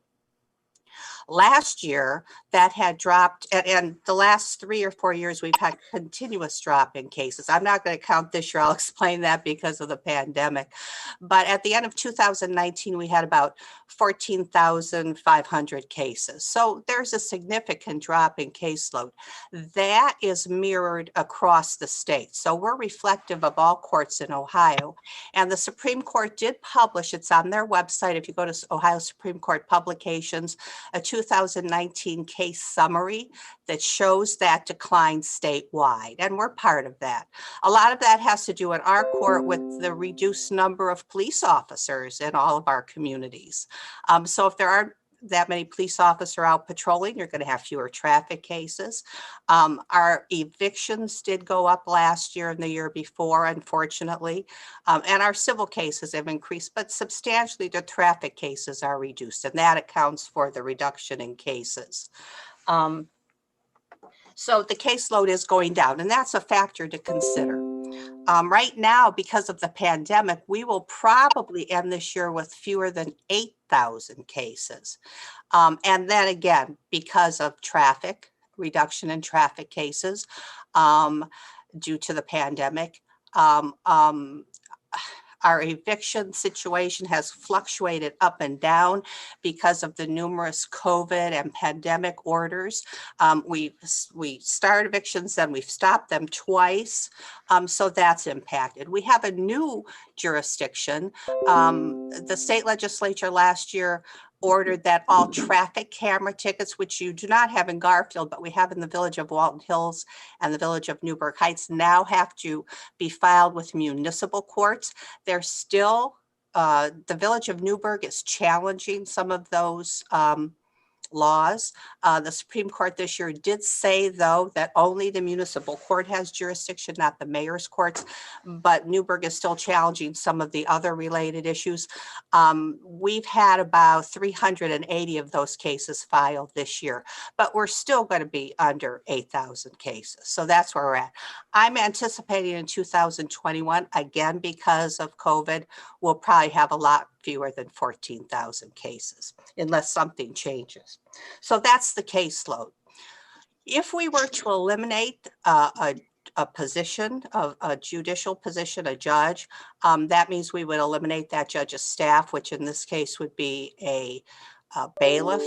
Speaker 13: Last year, that had dropped, and the last 3 or 4 years, we've had continuous drop in cases. I'm not going to count this year. I'll explain that because of the pandemic. But at the end of 2019, we had about 14,500 cases. So there's a significant drop in caseload. That is mirrored across the state. So we're reflective of all courts in Ohio. And the Supreme Court did publish, it's on their website, if you go to Ohio Supreme Court Publications, a 2019 case summary that shows that decline statewide, and we're part of that. A lot of that has to do in our court with the reduced number of police officers in all of our communities. So if there aren't that many police officers out patrolling, you're going to have fewer traffic cases. Our evictions did go up last year and the year before, unfortunately, and our civil cases have increased, but substantially the traffic cases are reduced, and that accounts for the reduction in cases. So the caseload is going down, and that's a factor to consider. Right now, because of the pandemic, we will probably end this year with fewer than 8,000 cases. And then again, because of traffic, reduction in traffic cases due to the pandemic, Our eviction situation has fluctuated up and down because of the numerous COVID and pandemic orders. We start evictions, then we've stopped them twice. So that's impacted. We have a new jurisdiction. The state legislature last year ordered that all traffic camera tickets, which you do not have in Garfield, but we have in the village of Walton Hills and the village of Newburgh Heights, now have to be filed with municipal courts. They're still, the village of Newburgh is challenging some of those laws. The Supreme Court this year did say, though, that only the municipal court has jurisdiction, not the mayor's courts, but Newburgh is still challenging some of the other related issues. We've had about 380 of those cases filed this year, but we're still going to be under 8,000 cases. So that's where we're at. I'm anticipating in 2021, again, because of COVID, we'll probably have a lot fewer than 14,000 cases, unless something changes. So that's the caseload. If we were to eliminate a position, of a judicial position, a judge, that means we would eliminate that judge's staff, which in this case would be a bailiff.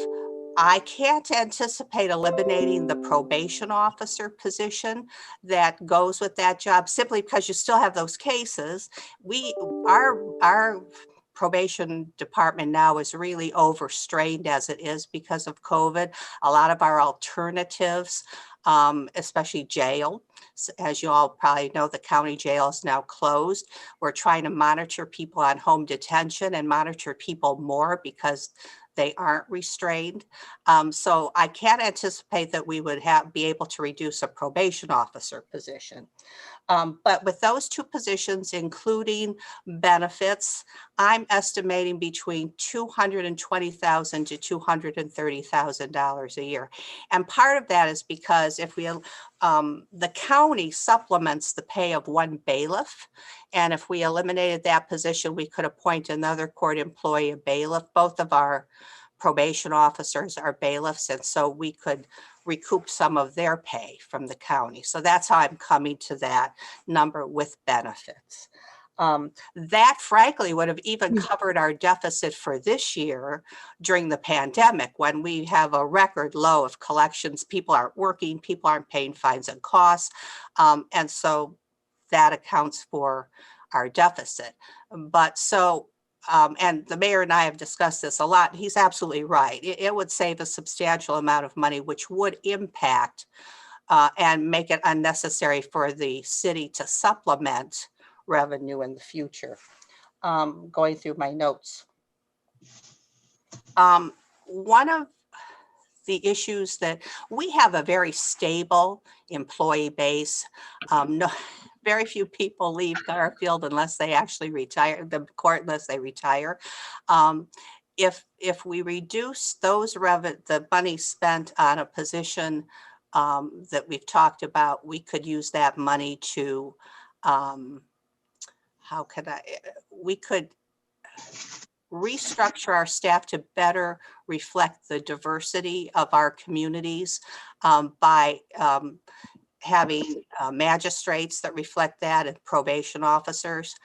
Speaker 13: I can't anticipate eliminating the probation officer position that goes with that job, simply because you still have those cases. Our probation department now is really overstrained as it is because of COVID. A lot of our alternatives, especially jail, as you all probably know, the county jail is now closed. We're trying to monitor people on home detention and monitor people more because they aren't restrained. So I can't anticipate that we would be able to reduce a probation officer position. But with those two positions, including benefits, I'm estimating between $220,000 to $230,000 a year. And part of that is because if we, the county supplements the pay of one bailiff, and if we eliminated that position, we could appoint another court employee a bailiff. Both of our probation officers are bailiffs, and so we could recoup some of their pay from the county. So that's how I'm coming to that number with benefits. That frankly would have even covered our deficit for this year during the pandemic, when we have a record low of collections. People aren't working, people aren't paying fines and costs. And so that accounts for our deficit. But so, and the mayor and I have discussed this a lot. He's absolutely right. It would save a substantial amount of money, which would impact and make it unnecessary for the city to supplement revenue in the future. Going through my notes. One of the issues that we have a very stable employee base. Very few people leave Garfield unless they actually retire, the court unless they retire. If we reduce those the money spent on a position that we've talked about, we could use that money to, we could restructure our staff to better reflect the diversity of our communities by having magistrates that reflect that and probation officers.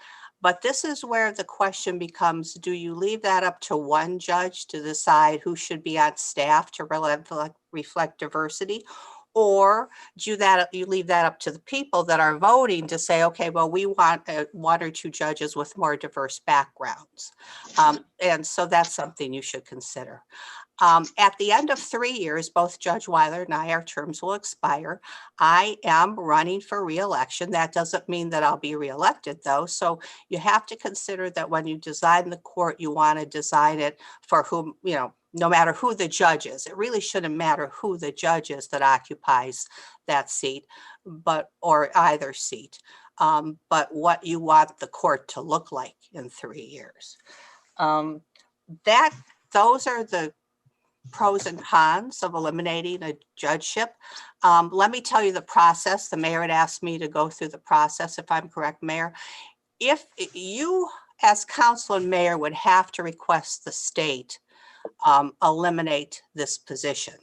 Speaker 13: But this is where the question becomes, do you leave that up to one judge to decide who should be on staff to reflect diversity? Or do you leave that up to the people that are voting to say, okay, well, we want one or two judges with more diverse backgrounds. And so that's something you should consider. At the end of 3 years, both Judge Weiler and I, our terms will expire. I am running for re-election. That doesn't mean that I'll be re-elected, though. So you have to consider that when you design the court, you want to design it for whom, no matter who the judge is. It really shouldn't matter who the judge is that occupies that seat, or either seat, but what you want the court to look like in 3 years. Those are the pros and cons of eliminating a judgeship. Let me tell you the process. The mayor had asked me to go through the process, if I'm correct, Mayor. If you, as council and mayor, would have to request the state eliminate this position.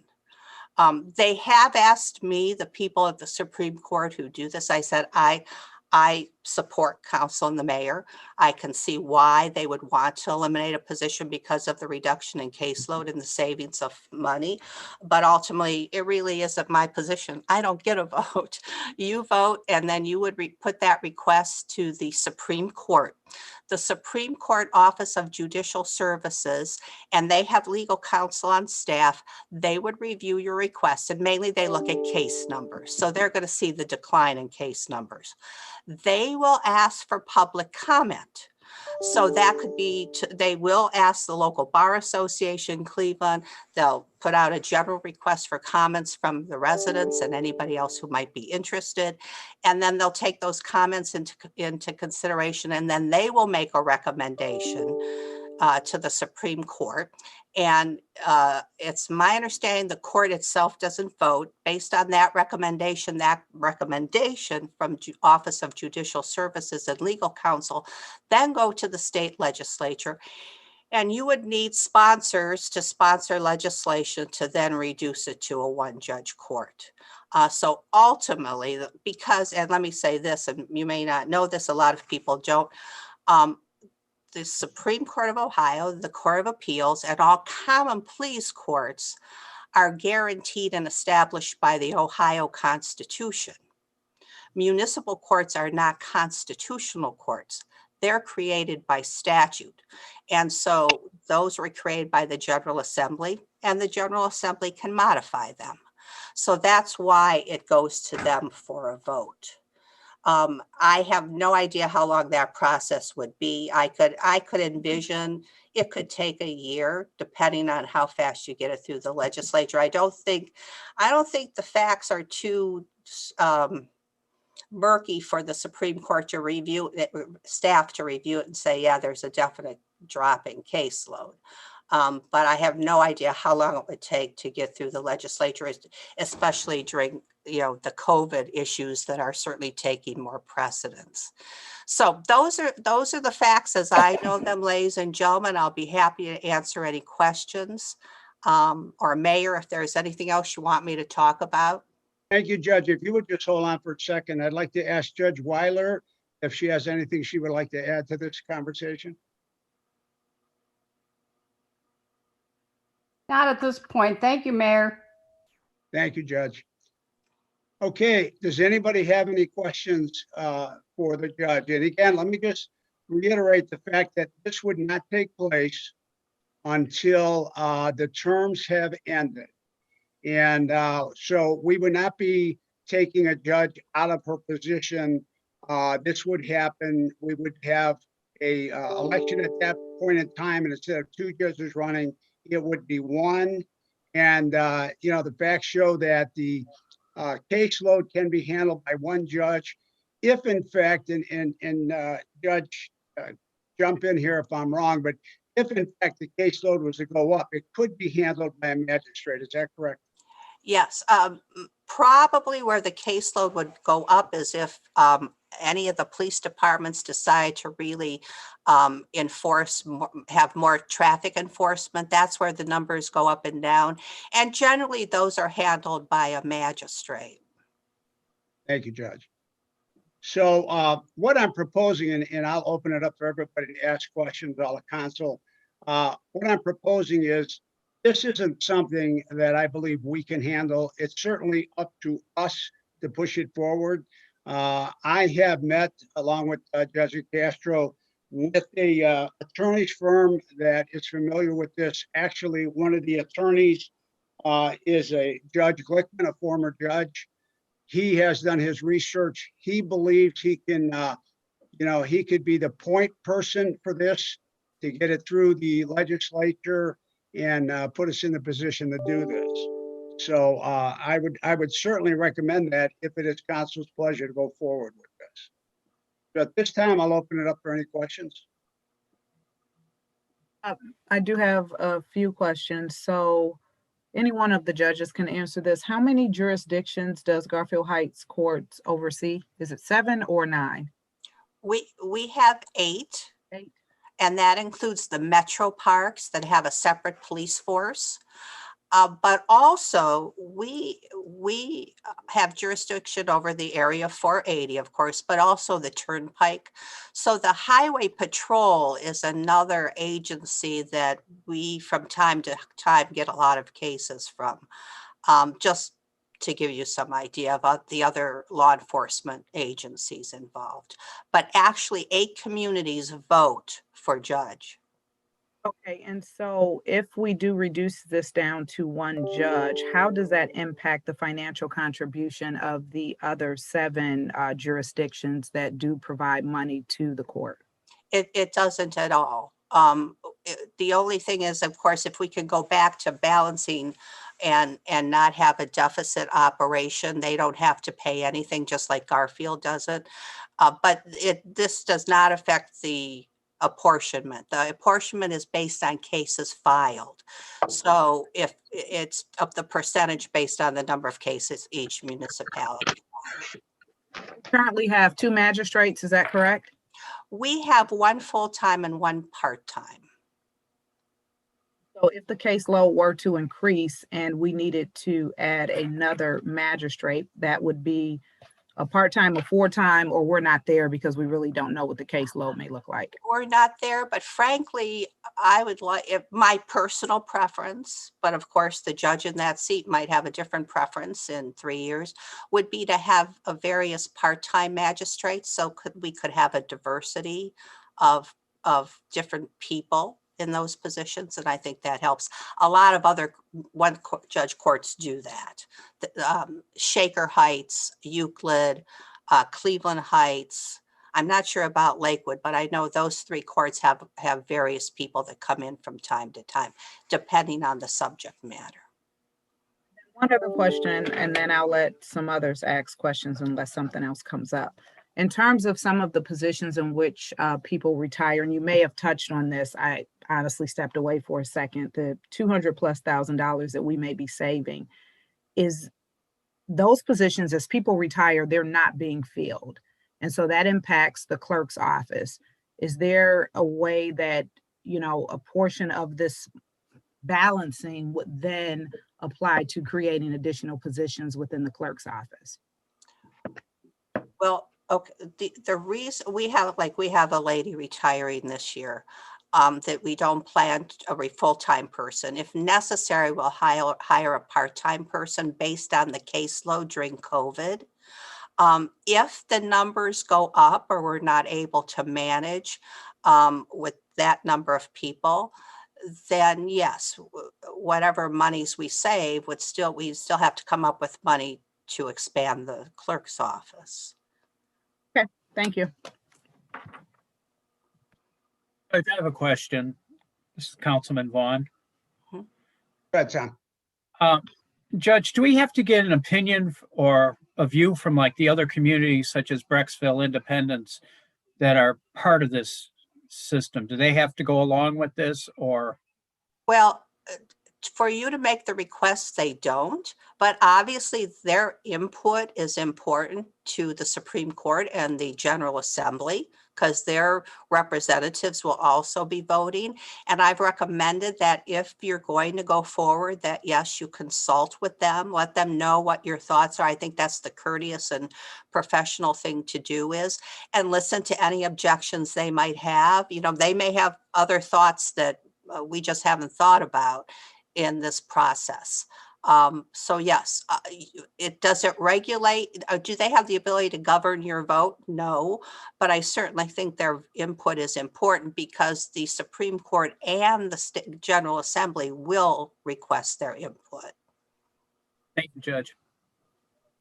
Speaker 13: They have asked me, the people at the Supreme Court who do this, I said, I support council and the mayor. I can see why they would want to eliminate a position because of the reduction in caseload and the savings of money. But ultimately, it really isn't my position. I don't get a vote. You vote, and then you would put that request to the Supreme Court. The Supreme Court Office of Judicial Services, and they have legal counsel on staff. They would review your request, and mainly they look at case numbers. So they're going to see the decline in case numbers. They will ask for public comment. So that could be, they will ask the local bar association, Cleveland. They'll put out a general request for comments from the residents and anybody else who might be interested. And then they'll take those comments into consideration, and then they will make a recommendation to the Supreme Court. And it's my understanding the court itself doesn't vote. Based on that recommendation from Office of Judicial Services and Legal Counsel, then go to the state legislature. And you would need sponsors to sponsor legislation to then reduce it to a one-judge court. So ultimately, because, and let me say this, and you may not know this, a lot of people don't, the Supreme Court of Ohio, the Court of Appeals, and all common pleas courts are guaranteed and established by the Ohio Constitution. Municipal courts are not constitutional courts. They're created by statute. And so those were created by the General Assembly, and the General Assembly can modify them. So that's why it goes to them for a vote. I have no idea how long that process would be. I could envision it could take a year, depending on how fast you get it through the legislature. I don't think the facts are too murky for the Supreme Court to review it, staff to review it and say, yeah, there's a definite drop in caseload. But I have no idea how long it would take to get through the legislature, especially during the COVID issues that are certainly taking more precedence. So those are the facts as I know them, ladies and gentlemen. I'll be happy to answer any questions. Or Mayor, if there's anything else you want me to talk about.
Speaker 12: Thank you, Judge. If you would just hold on for a second, I'd like to ask Judge Weiler if she has anything she would like to add to this conversation.
Speaker 11: Not at this point. Thank you, Mayor.
Speaker 12: Thank you, Judge. Okay, does anybody have any questions for the judge? And again, let me just reiterate the fact that this would not take place until the terms have ended. And so we would not be taking a judge out of her position. This would happen. We would have a election at that point in time, and instead of two judges running, it would be one. And the facts show that the caseload can be handled by one judge. If in fact, and Judge, jump in here if I'm wrong, but if in fact the caseload was to go up, it could be handled by a magistrate. Is that correct?
Speaker 13: Yes, probably where the caseload would go up is if any of the police departments decide to really have more traffic enforcement. That's where the numbers go up and down. And generally, those are handled by a magistrate.
Speaker 12: Thank you, Judge. So what I'm proposing, and I'll open it up for everybody to ask questions, all the council. What I'm proposing is, this isn't something that I believe we can handle. It's certainly up to us to push it forward. I have met, along with Judge Castro, with a attorney's firm that is familiar with this. Actually, one of the attorneys is a Judge Glickman, a former judge. He has done his research. He believes he can, he could be the point person for this to get it through the legislature and put us in the position to do this. So I would certainly recommend that if it is council's pleasure to go forward with this. But at this time, I'll open it up for any questions.
Speaker 10: I do have a few questions. So any one of the judges can answer this. How many jurisdictions does Garfield Heights Courts oversee? Is it 7 or 9?
Speaker 13: We have 8. 8. And that includes the metro parks that have a separate police force. But also, we have jurisdiction over the area 480, of course, but also the Turnpike. So the Highway Patrol is another agency that we, from time to time, get a lot of cases from. Just to give you some idea about the other law enforcement agencies involved. But actually, 8 communities vote for judge.
Speaker 10: Okay, and so if we do reduce this down to 1 judge, how does that impact the financial contribution of the other 7 jurisdictions that do provide money to the court?
Speaker 13: It doesn't at all. The only thing is, of course, if we could go back to balancing and not have a deficit operation, they don't have to pay anything, just like Garfield doesn't. But this does not affect the apportionment. The apportionment is based on cases filed. So if it's of the percentage based on the number of cases each municipality.
Speaker 10: Currently have 2 magistrates, is that correct?
Speaker 13: We have 1 full-time and 1 part-time.
Speaker 10: So if the caseload were to increase and we needed to add another magistrate, that would be a part-time or full-time, or we're not there because we really don't know what the caseload may look like?
Speaker 13: We're not there, but frankly, I would like, if my personal preference, but of course the judge in that seat might have a different preference in 3 years, would be to have a various part-time magistrates. So we could have a diversity of different people in those positions. And I think that helps. A lot of other judge courts do that. Shaker Heights, Euclid, Cleveland Heights. I'm not sure about Lakewood, but I know those 3 courts have various people that come in from time to time, depending on the subject matter.
Speaker 10: One other question, and then I'll let some others ask questions unless something else comes up. In terms of some of the positions in which people retire, and you may have touched on this, I honestly stepped away for a second, the $200,000+ that we may be saving, is those positions, as people retire, they're not being filled. And so that impacts the clerk's office. Is there a way that, a portion of this balancing would then apply to creating additional positions within the clerk's office?
Speaker 13: Well, okay, the reason we have a lady retiring this year, that we don't plan a full-time person. If necessary, we'll hire a part-time person based on the caseload during COVID. If the numbers go up or we're not able to manage with that number of people, then yes, whatever monies we save we still have to come up with money to expand the clerk's office.
Speaker 10: Okay, thank you.
Speaker 4: I have a question. This is Councilman Vaughn.
Speaker 12: Go ahead, Tom.
Speaker 4: Judge, do we have to get an opinion or a view from like the other communities such as Brecksville, Independence, that are part of this system? Do they have to go along with this, or?
Speaker 13: Well, for you to make the request, they don't, but obviously their input is important to the Supreme Court and the General Assembly, because their representatives will also be voting. And I've recommended that if you're going to go forward, that yes, you consult with them, let them know what your thoughts are. I think that's the courteous and professional thing to do is, and listen to any objections they might have. They may have other thoughts that we just haven't thought about in this process. So yes, it doesn't regulate. Do they have the ability to govern your vote? No, but I certainly think their input is important because the Supreme Court and the General Assembly will request their input.
Speaker 4: Thank you, Judge.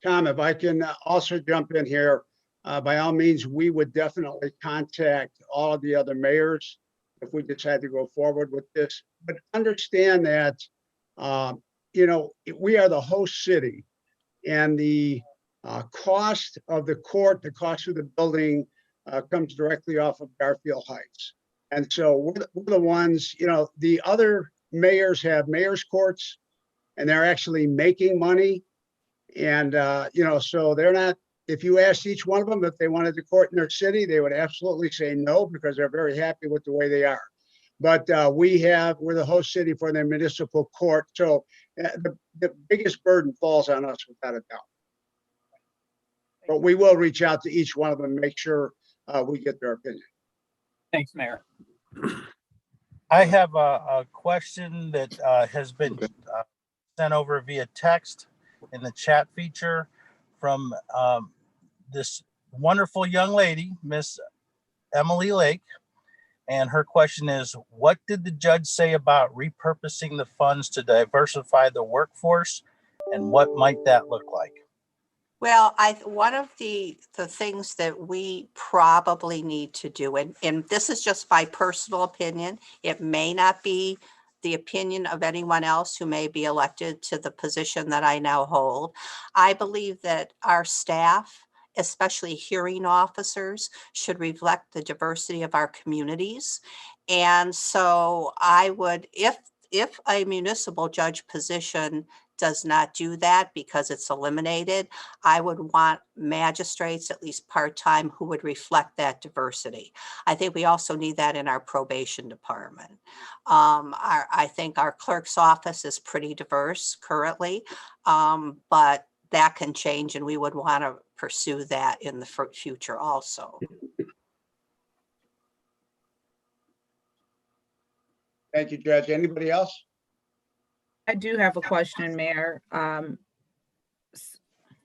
Speaker 12: Tom, if I can also jump in here, by all means, we would definitely contact all of the other mayors if we decide to go forward with this. But understand that, we are the host city, and the cost of the court, the cost of the building comes directly off of Garfield Heights. And so we're the ones, the other mayors have mayor's courts, and they're actually making money. And, so they're not, if you asked each one of them if they wanted the court in their city, they would absolutely say no, because they're very happy with the way they are. But we're the host city for the municipal court. So the biggest burden falls on us without a doubt. But we will reach out to each one of them and make sure we get their opinion.
Speaker 4: Thanks, Mayor.
Speaker 2: I have a question that has been sent over via text in the chat feature from this wonderful young lady, Miss Emily Lake. And her question is, what did the judge say about repurposing the funds to diversify the workforce? And what might that look like?
Speaker 13: Well, one of the things that we probably need to do, and this is just my personal opinion, it may not be the opinion of anyone else who may be elected to the position that I now hold. I believe that our staff, especially hearing officers, should reflect the diversity of our communities. And so I would, if a municipal judge position does not do that because it's eliminated, I would want magistrates, at least part-time, who would reflect that diversity. I think we also need that in our probation department. I think our clerk's office is pretty diverse currently, but that can change, and we would want to pursue that in the future also.
Speaker 12: Thank you, Judge. Anybody else?
Speaker 10: I do have a question, Mayor.
Speaker 12: Go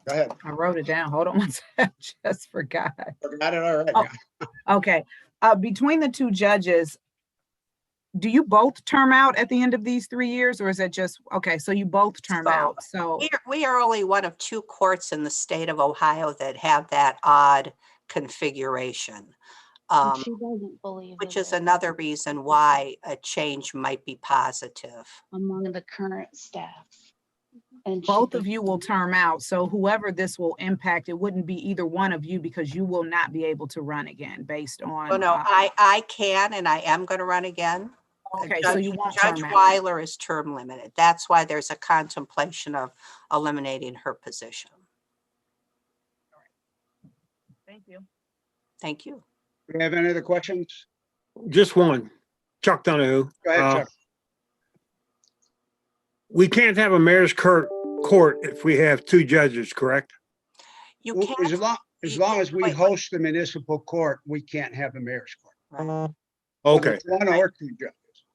Speaker 12: ahead.
Speaker 10: I wrote it down. Hold on one second. I just forgot.
Speaker 12: Forgot it already.
Speaker 10: Oh, okay. Between the two judges, do you both term out at the end of these 3 years, or is it just, okay, so you both term out? So
Speaker 13: we are only one of two courts in the state of Ohio that have that odd configuration.
Speaker 1: She doesn't believe
Speaker 13: Which
Speaker 1: it
Speaker 13: is another reason why a change might be positive.
Speaker 1: among the current staff. And
Speaker 10: both of you will term out. So whoever this will impact, it wouldn't be either one of you because you will not be able to run again based on.
Speaker 13: Oh, no, I can, and I am going to run again.
Speaker 10: Okay, so you won't
Speaker 13: Judge
Speaker 10: term out.
Speaker 13: Weiler is term limited. That's why there's a contemplation of eliminating her position.
Speaker 10: Thank you.
Speaker 13: Thank you.
Speaker 12: Do we have any other questions?
Speaker 6: Just one. Chuck Donahue.
Speaker 12: Go ahead, Chuck.
Speaker 6: We can't have a mayor's court if we have two judges, correct?
Speaker 13: You
Speaker 12: Well,
Speaker 13: can't.
Speaker 12: as long as we
Speaker 13: wait.
Speaker 12: host the municipal court, we can't have a mayor's court.
Speaker 13: Right.
Speaker 6: Okay.
Speaker 12: Whether it's one or two judges.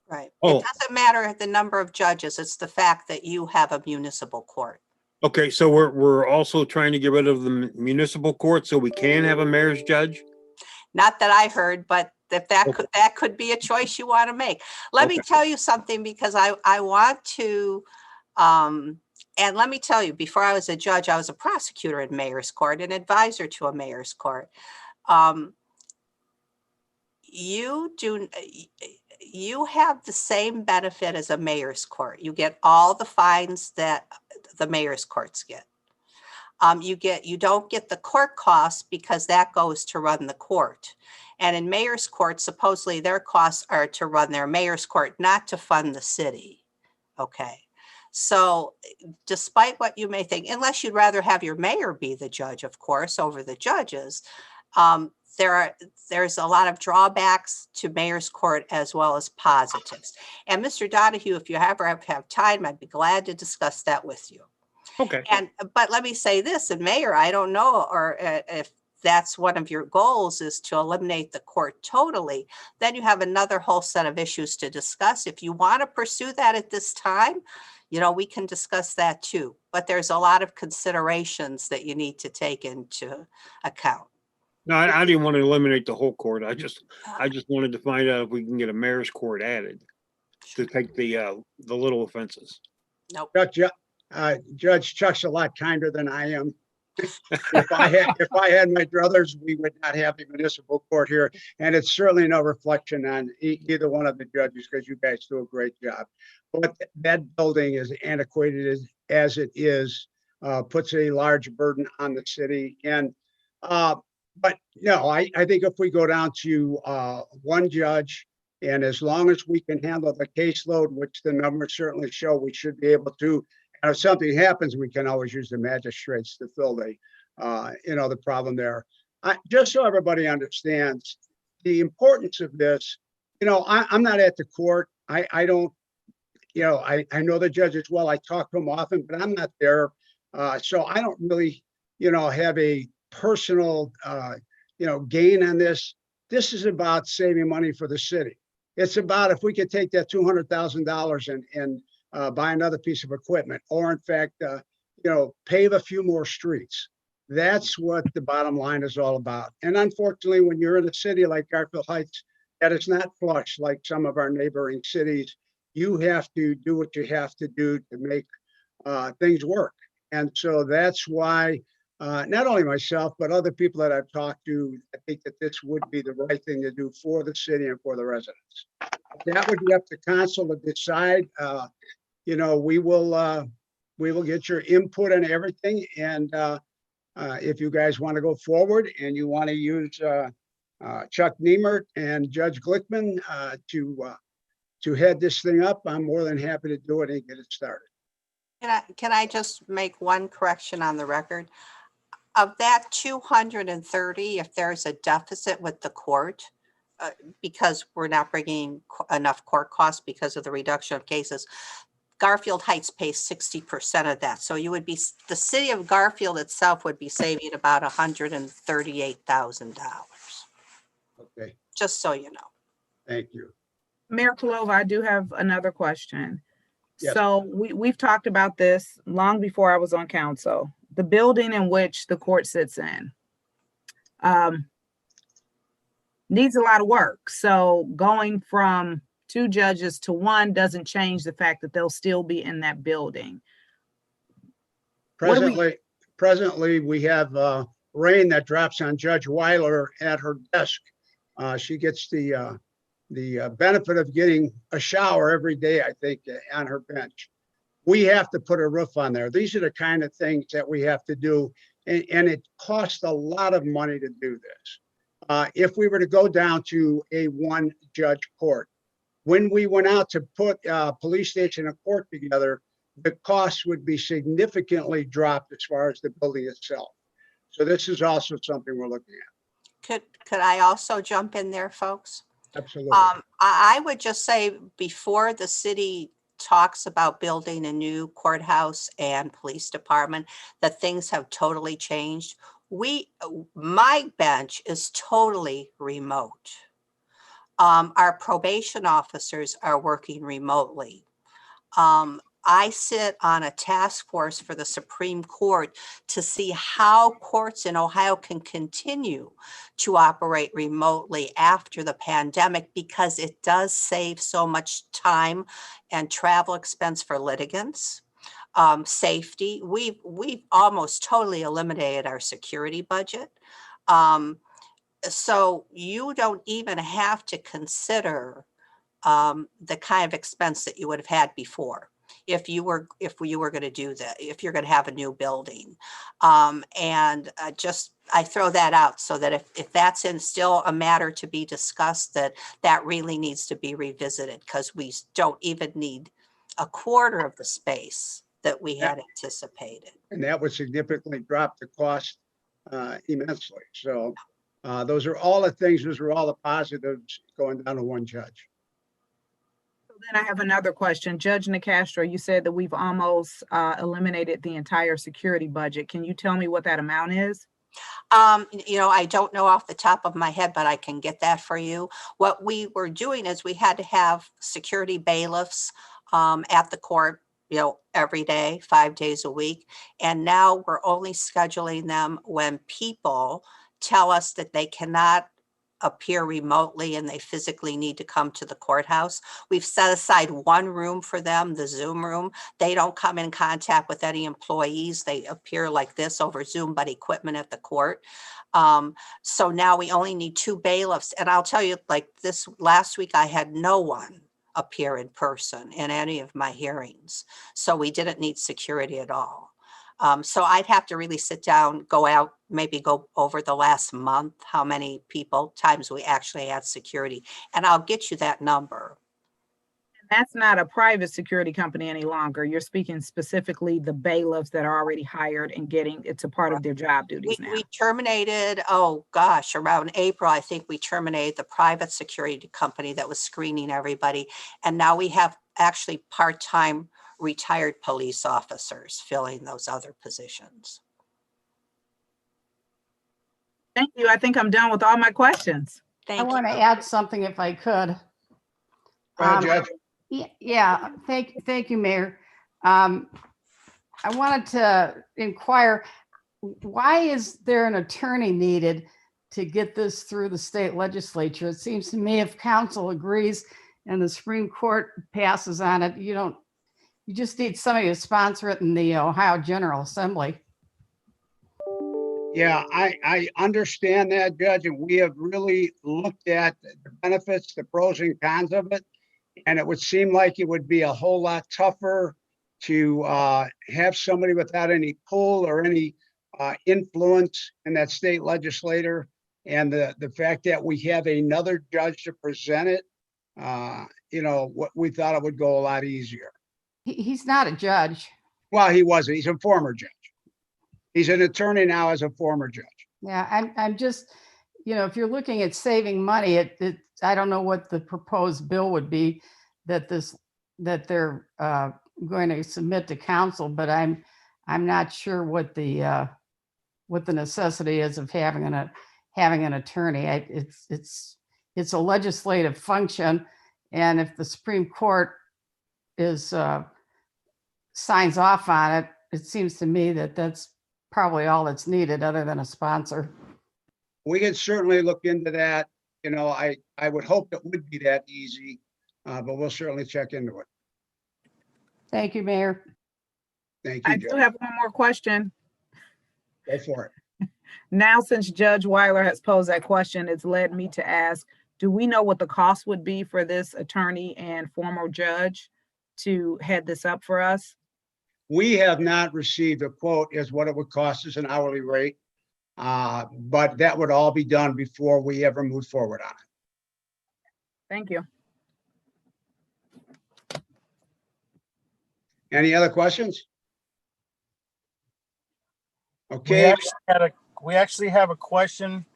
Speaker 13: Right.
Speaker 6: Oh.
Speaker 13: It doesn't matter the number of judges. It's the fact that you have a municipal court.
Speaker 6: Okay, so we're also trying to get rid of the municipal court so we can have a mayor's judge?
Speaker 13: Not that I heard, but if that could be a choice you want to make. Let me tell you something, because I want to, and let me tell you, before I was a judge, I was a prosecutor in mayor's court, an advisor to a mayor's court. You have the same benefit as a mayor's court. You get all the fines that the mayor's courts get. You don't get the court costs because that goes to run the court. And in mayor's court, supposedly their costs are to run their mayor's court, not to fund the city. Okay. So despite what you may think, unless you'd rather have your mayor be the judge, of course, over the judges, there's a lot of drawbacks to mayor's court as well as positives. And Mr. Donahue, if you ever have time, I'd be glad to discuss that with you.
Speaker 6: Okay.
Speaker 13: But let me say this, and Mayor, I don't know, or if that's one of your goals is to eliminate the court totally, then you have another whole set of issues to discuss. If you want to pursue that at this time, we can discuss that too. But there's a lot of considerations that you need to take into account.
Speaker 6: No, I didn't want to eliminate the whole court. I just wanted to find out if we can get a mayor's court added to take the little offenses.
Speaker 13: Nope.
Speaker 12: Judge Chuck's a lot kinder than I am. If I had my druthers, we would not have a municipal court here. And it's certainly no reflection on either one of the judges, because you guys do a great job. But that building is antiquated as it is, puts a large burden on the city. And but no, I think if we go down to one judge, and as long as we can handle the caseload, which the numbers certainly show, we should be able to. And if something happens, we can always use the magistrates to fill the problem there. Just so everybody understands, the importance of this I'm not at the court. I don't, I know the judges well. I talk to them often, but I'm not there. So I don't really, have a personal, gain on this. This is about saving money for the city. It's about if we could take that $200,000 and buy another piece of equipment, or in fact, pave a few more streets. That's what the bottom line is all about. And unfortunately, when you're in a city like Garfield Heights, that is not flush like some of our neighboring cities. You have to do what you have to do to make things work. And so that's why not only myself, but other people that I've talked to, I think that this would be the right thing to do for the city and for the residents. That would be up to council to decide. We will get your input on everything. And if you guys want to go forward and you want to use Chuck Niemert and Judge Glickman to head this thing up, I'm more than happy to do it and get it started.
Speaker 13: Can I just make one correction on the record? Of that 230, if there's a deficit with the court, because we're not bringing enough court costs because of the reduction of cases, Garfield Heights pays 60% of that. So the city of Garfield itself would be saving about $138,000.
Speaker 12: Okay.
Speaker 13: Just so you know.
Speaker 12: Thank you.
Speaker 10: Mayor Kalova, I do have another question.
Speaker 12: Yes.
Speaker 10: So we've talked about this long before I was on council. The building in which the court sits in needs a lot of work. So going from 2 judges to 1 doesn't change the fact that they'll still be in that building.
Speaker 12: Presently, we have rain that drops on Judge Weiler at her desk. She gets the benefit of getting a shower every day, I think, on her bench. We have to put a roof on there. These are the kind of things that we have to do. And it costs a lot of money to do this. If we were to go down to a 1-judge court, when we went out to put a police station and court together, the costs would be significantly dropped as far as the building itself. So this is also something we're looking at.
Speaker 13: Could I also jump in there, folks?
Speaker 12: Absolutely.
Speaker 13: I would just say before the city talks about building a new courthouse and police department, that things have totally changed. My bench is totally remote. Our probation officers are working remotely. I sit on a task force for the Supreme Court to see how courts in Ohio can continue to operate remotely after the pandemic, because it does save so much time and travel expense for litigants. Safety, we've almost totally eliminated our security budget. So you don't even have to consider the kind of expense that you would have had before if you were going to do that, if you're going to have a new building. I throw that out so that if that's still a matter to be discussed, that really needs to be revisited, because we don't even need a quarter of the space that we had anticipated.
Speaker 12: And that would significantly drop the cost immensely. So those are all the things, those are all the positives going down to 1 judge.
Speaker 10: So then I have another question. Judge Castro, you said that we've almost eliminated the entire security budget. Can you tell me what that amount is?
Speaker 13: I don't know off the top of my head, but I can get that for you. What we were doing is we had to have security bailiffs at the court, every day, 5 days a week. And now we're only scheduling them when people tell us that they cannot appear remotely and they physically need to come to the courthouse. We've set aside 1 room for them, the Zoom room. They don't come in contact with any employees. They appear like this over Zoom, but equipment at the court. So now we only need 2 bailiffs. And I'll tell you, like this last week, I had no one appear in person in any of my hearings. So we didn't need security at all. So I'd have to really sit down, maybe go over the last month, how many times we actually had security, and I'll get you that number.
Speaker 10: That's not a private security company any longer. You're speaking specifically the bailiffs that are already hired and it's a part of their job duties now.
Speaker 13: We terminated, oh gosh, around April, I think we terminated the private security company that was screening everybody. And now we have actually part-time retired police officers filling those other positions.
Speaker 10: Thank you. I think I'm done with all my questions.
Speaker 11: I want to add something if I could.
Speaker 12: Go ahead, Judge.
Speaker 11: Yeah, thank you, Mayor. I wanted to inquire, why is there an attorney needed to get this through the state legislature? It seems to me if council agrees and the Supreme Court passes on it, you just need somebody to sponsor it in the Ohio General Assembly.
Speaker 12: Yeah, I understand that, Judge, and we have really looked at the benefits, the pros and cons of it. And it would seem like it would be a whole lot tougher to have somebody without any pull or any influence in that state legislator. And the fact that we have another judge to present it, what we thought it would go a lot easier.
Speaker 11: He's not a judge.
Speaker 12: Well, he wasn't. He's a former judge. He's an attorney now as a former judge.
Speaker 11: Yeah, I'm just, if you're looking at saving money, I don't know what the proposed bill would be that they're going to submit to council, but I'm not sure what the necessity is of having an attorney. It's a legislative function, and if the Supreme Court signs off on it, it seems to me that that's probably all that's needed other than a sponsor.
Speaker 12: We can certainly look into that. I would hope it would be that easy, but we'll certainly check into it.
Speaker 11: Thank you, Mayor.
Speaker 12: Thank you,
Speaker 10: I
Speaker 12: Judge.
Speaker 10: do have one more question.
Speaker 12: Go for it.
Speaker 10: Now, since Judge Weiler has posed that question, it's led me to ask, do we know what the cost would be for this attorney and former judge to head this up for us?
Speaker 12: We have not received a quote as what it would cost us an hourly rate, but that would all be done before we ever move forward on it.
Speaker 10: Thank you.
Speaker 12: Any other questions? Okay.
Speaker 2: We actually have a question.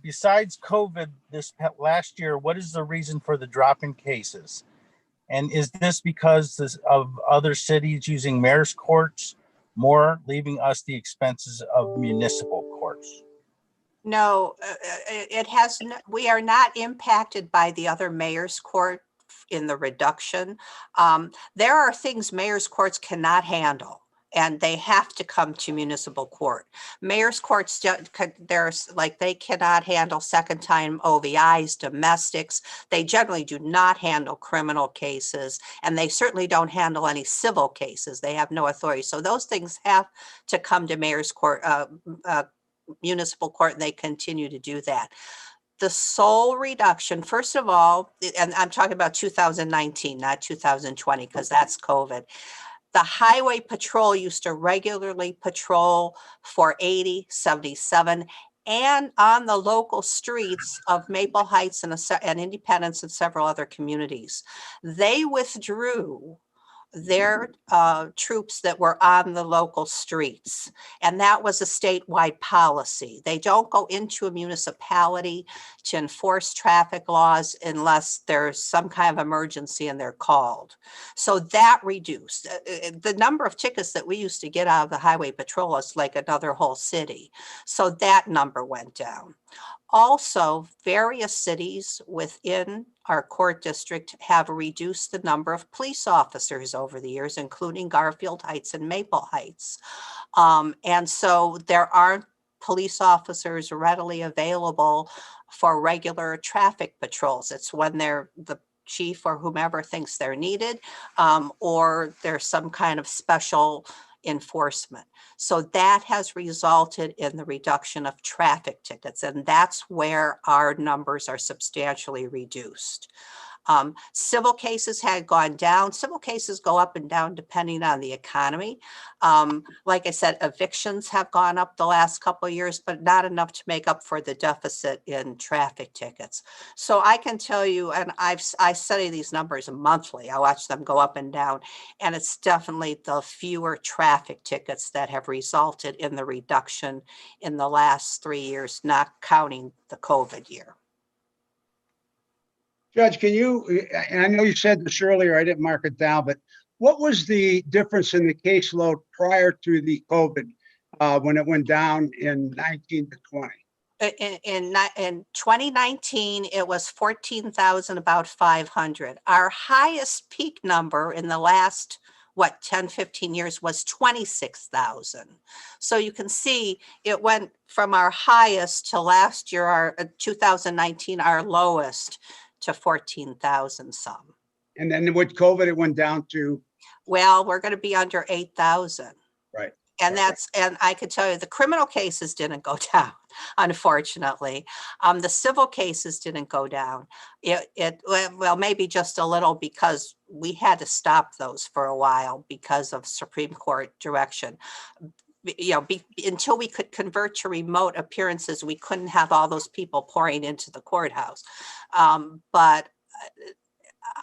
Speaker 2: Besides COVID this last year, what is the reason for the drop in cases? And is this because of other cities using mayor's courts more, leaving us the expenses of municipal courts?
Speaker 13: No, we are not impacted by the other mayor's court in the reduction. There are things mayor's courts cannot handle, and they have to come to municipal court. Mayor's courts, they cannot handle second time OVIs, domestics. They generally do not handle criminal cases, and they certainly don't handle any civil cases. They have no authority. So those things have to come to mayor's court, municipal court, and they continue to do that. The sole reduction, first of all, and I'm talking about 2019, not 2020, because that's COVID. The highway patrol used to regularly patrol for 80, 77, and on the local streets of Maple Heights and Independence and several other communities. They withdrew their troops that were on the local streets. And that was a statewide policy. They don't go into a municipality to enforce traffic laws unless there's some kind of emergency and they're called. So that reduced. The number of tickets that we used to get out of the highway patrol is like another whole city. So that number went down. Also, various cities within our court district have reduced the number of police officers over the years, including Garfield Heights and Maple Heights. And so there aren't police officers readily available for regular traffic patrols. It's when the chief or whomever thinks they're needed, or there's some kind of special enforcement. So that has resulted in the reduction of traffic tickets, and that's where our numbers are substantially reduced. Civil cases had gone down. Civil cases go up and down depending on the economy. Like I said, evictions have gone up the last couple of years, but not enough to make up for the deficit in traffic tickets. So I can tell you, and I study these numbers monthly. I watch them go up and down, and it's definitely the fewer traffic tickets that have resulted in the reduction in the last 3 years, not counting the COVID year.
Speaker 12: Judge, can you, and I know you said this earlier, I didn't mark it down, but what was the difference in the caseload prior to the COVID when it went down in 19 to 20?
Speaker 13: In 2019, it was 14,000, about 500. Our highest peak number in the last, 10, 15 years was 26,000. So you can see it went from our highest to last year, our 2019, our lowest, to 14,000 some.
Speaker 12: And then with COVID, it went down to?
Speaker 13: Well, we're going to be under 8,000.
Speaker 12: Right.
Speaker 13: And and I could tell you the criminal cases didn't go down, unfortunately. The civil cases didn't go down. Well, maybe just a little, because we had to stop those for a while because of Supreme Court direction. Until we could convert to remote appearances, we couldn't have all those people pouring into the courthouse. But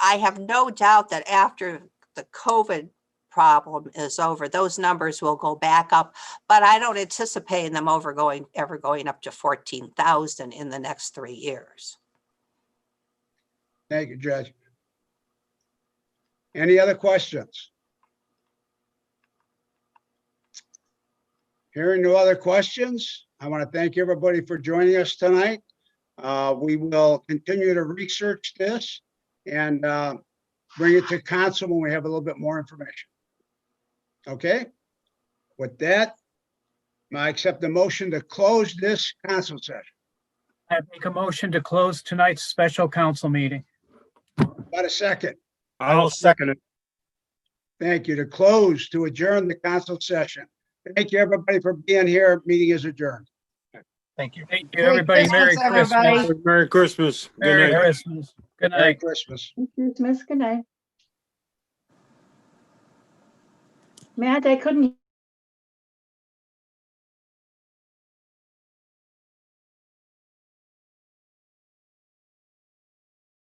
Speaker 13: I have no doubt that after the COVID problem is over, those numbers will go back up, but I don't anticipate them ever going up to 14,000 in the next 3 years.
Speaker 12: Thank you, Judge. Any other questions? Hearing no other questions, I want to thank everybody for joining us tonight. We will continue to research this and bring it to council when we have a little bit more information. Okay? With that, I accept the motion to close this council session.
Speaker 4: I make a motion to close tonight's special council meeting.
Speaker 12: About a second.
Speaker 6: I'll second it.
Speaker 12: Thank you. To close, to adjourn the council session. Thank you, everybody, for being here. Meeting is adjourned.
Speaker 2: Thank you.
Speaker 4: Thank you, everybody. Merry
Speaker 11: Christmas,
Speaker 4: Christmas.
Speaker 11: everybody.
Speaker 6: Merry Christmas. Good
Speaker 4: Merry
Speaker 6: night.
Speaker 4: Christmas. Good
Speaker 12: Merry
Speaker 4: night.
Speaker 12: Christmas.
Speaker 5: Christmas, good night. Matt, I couldn't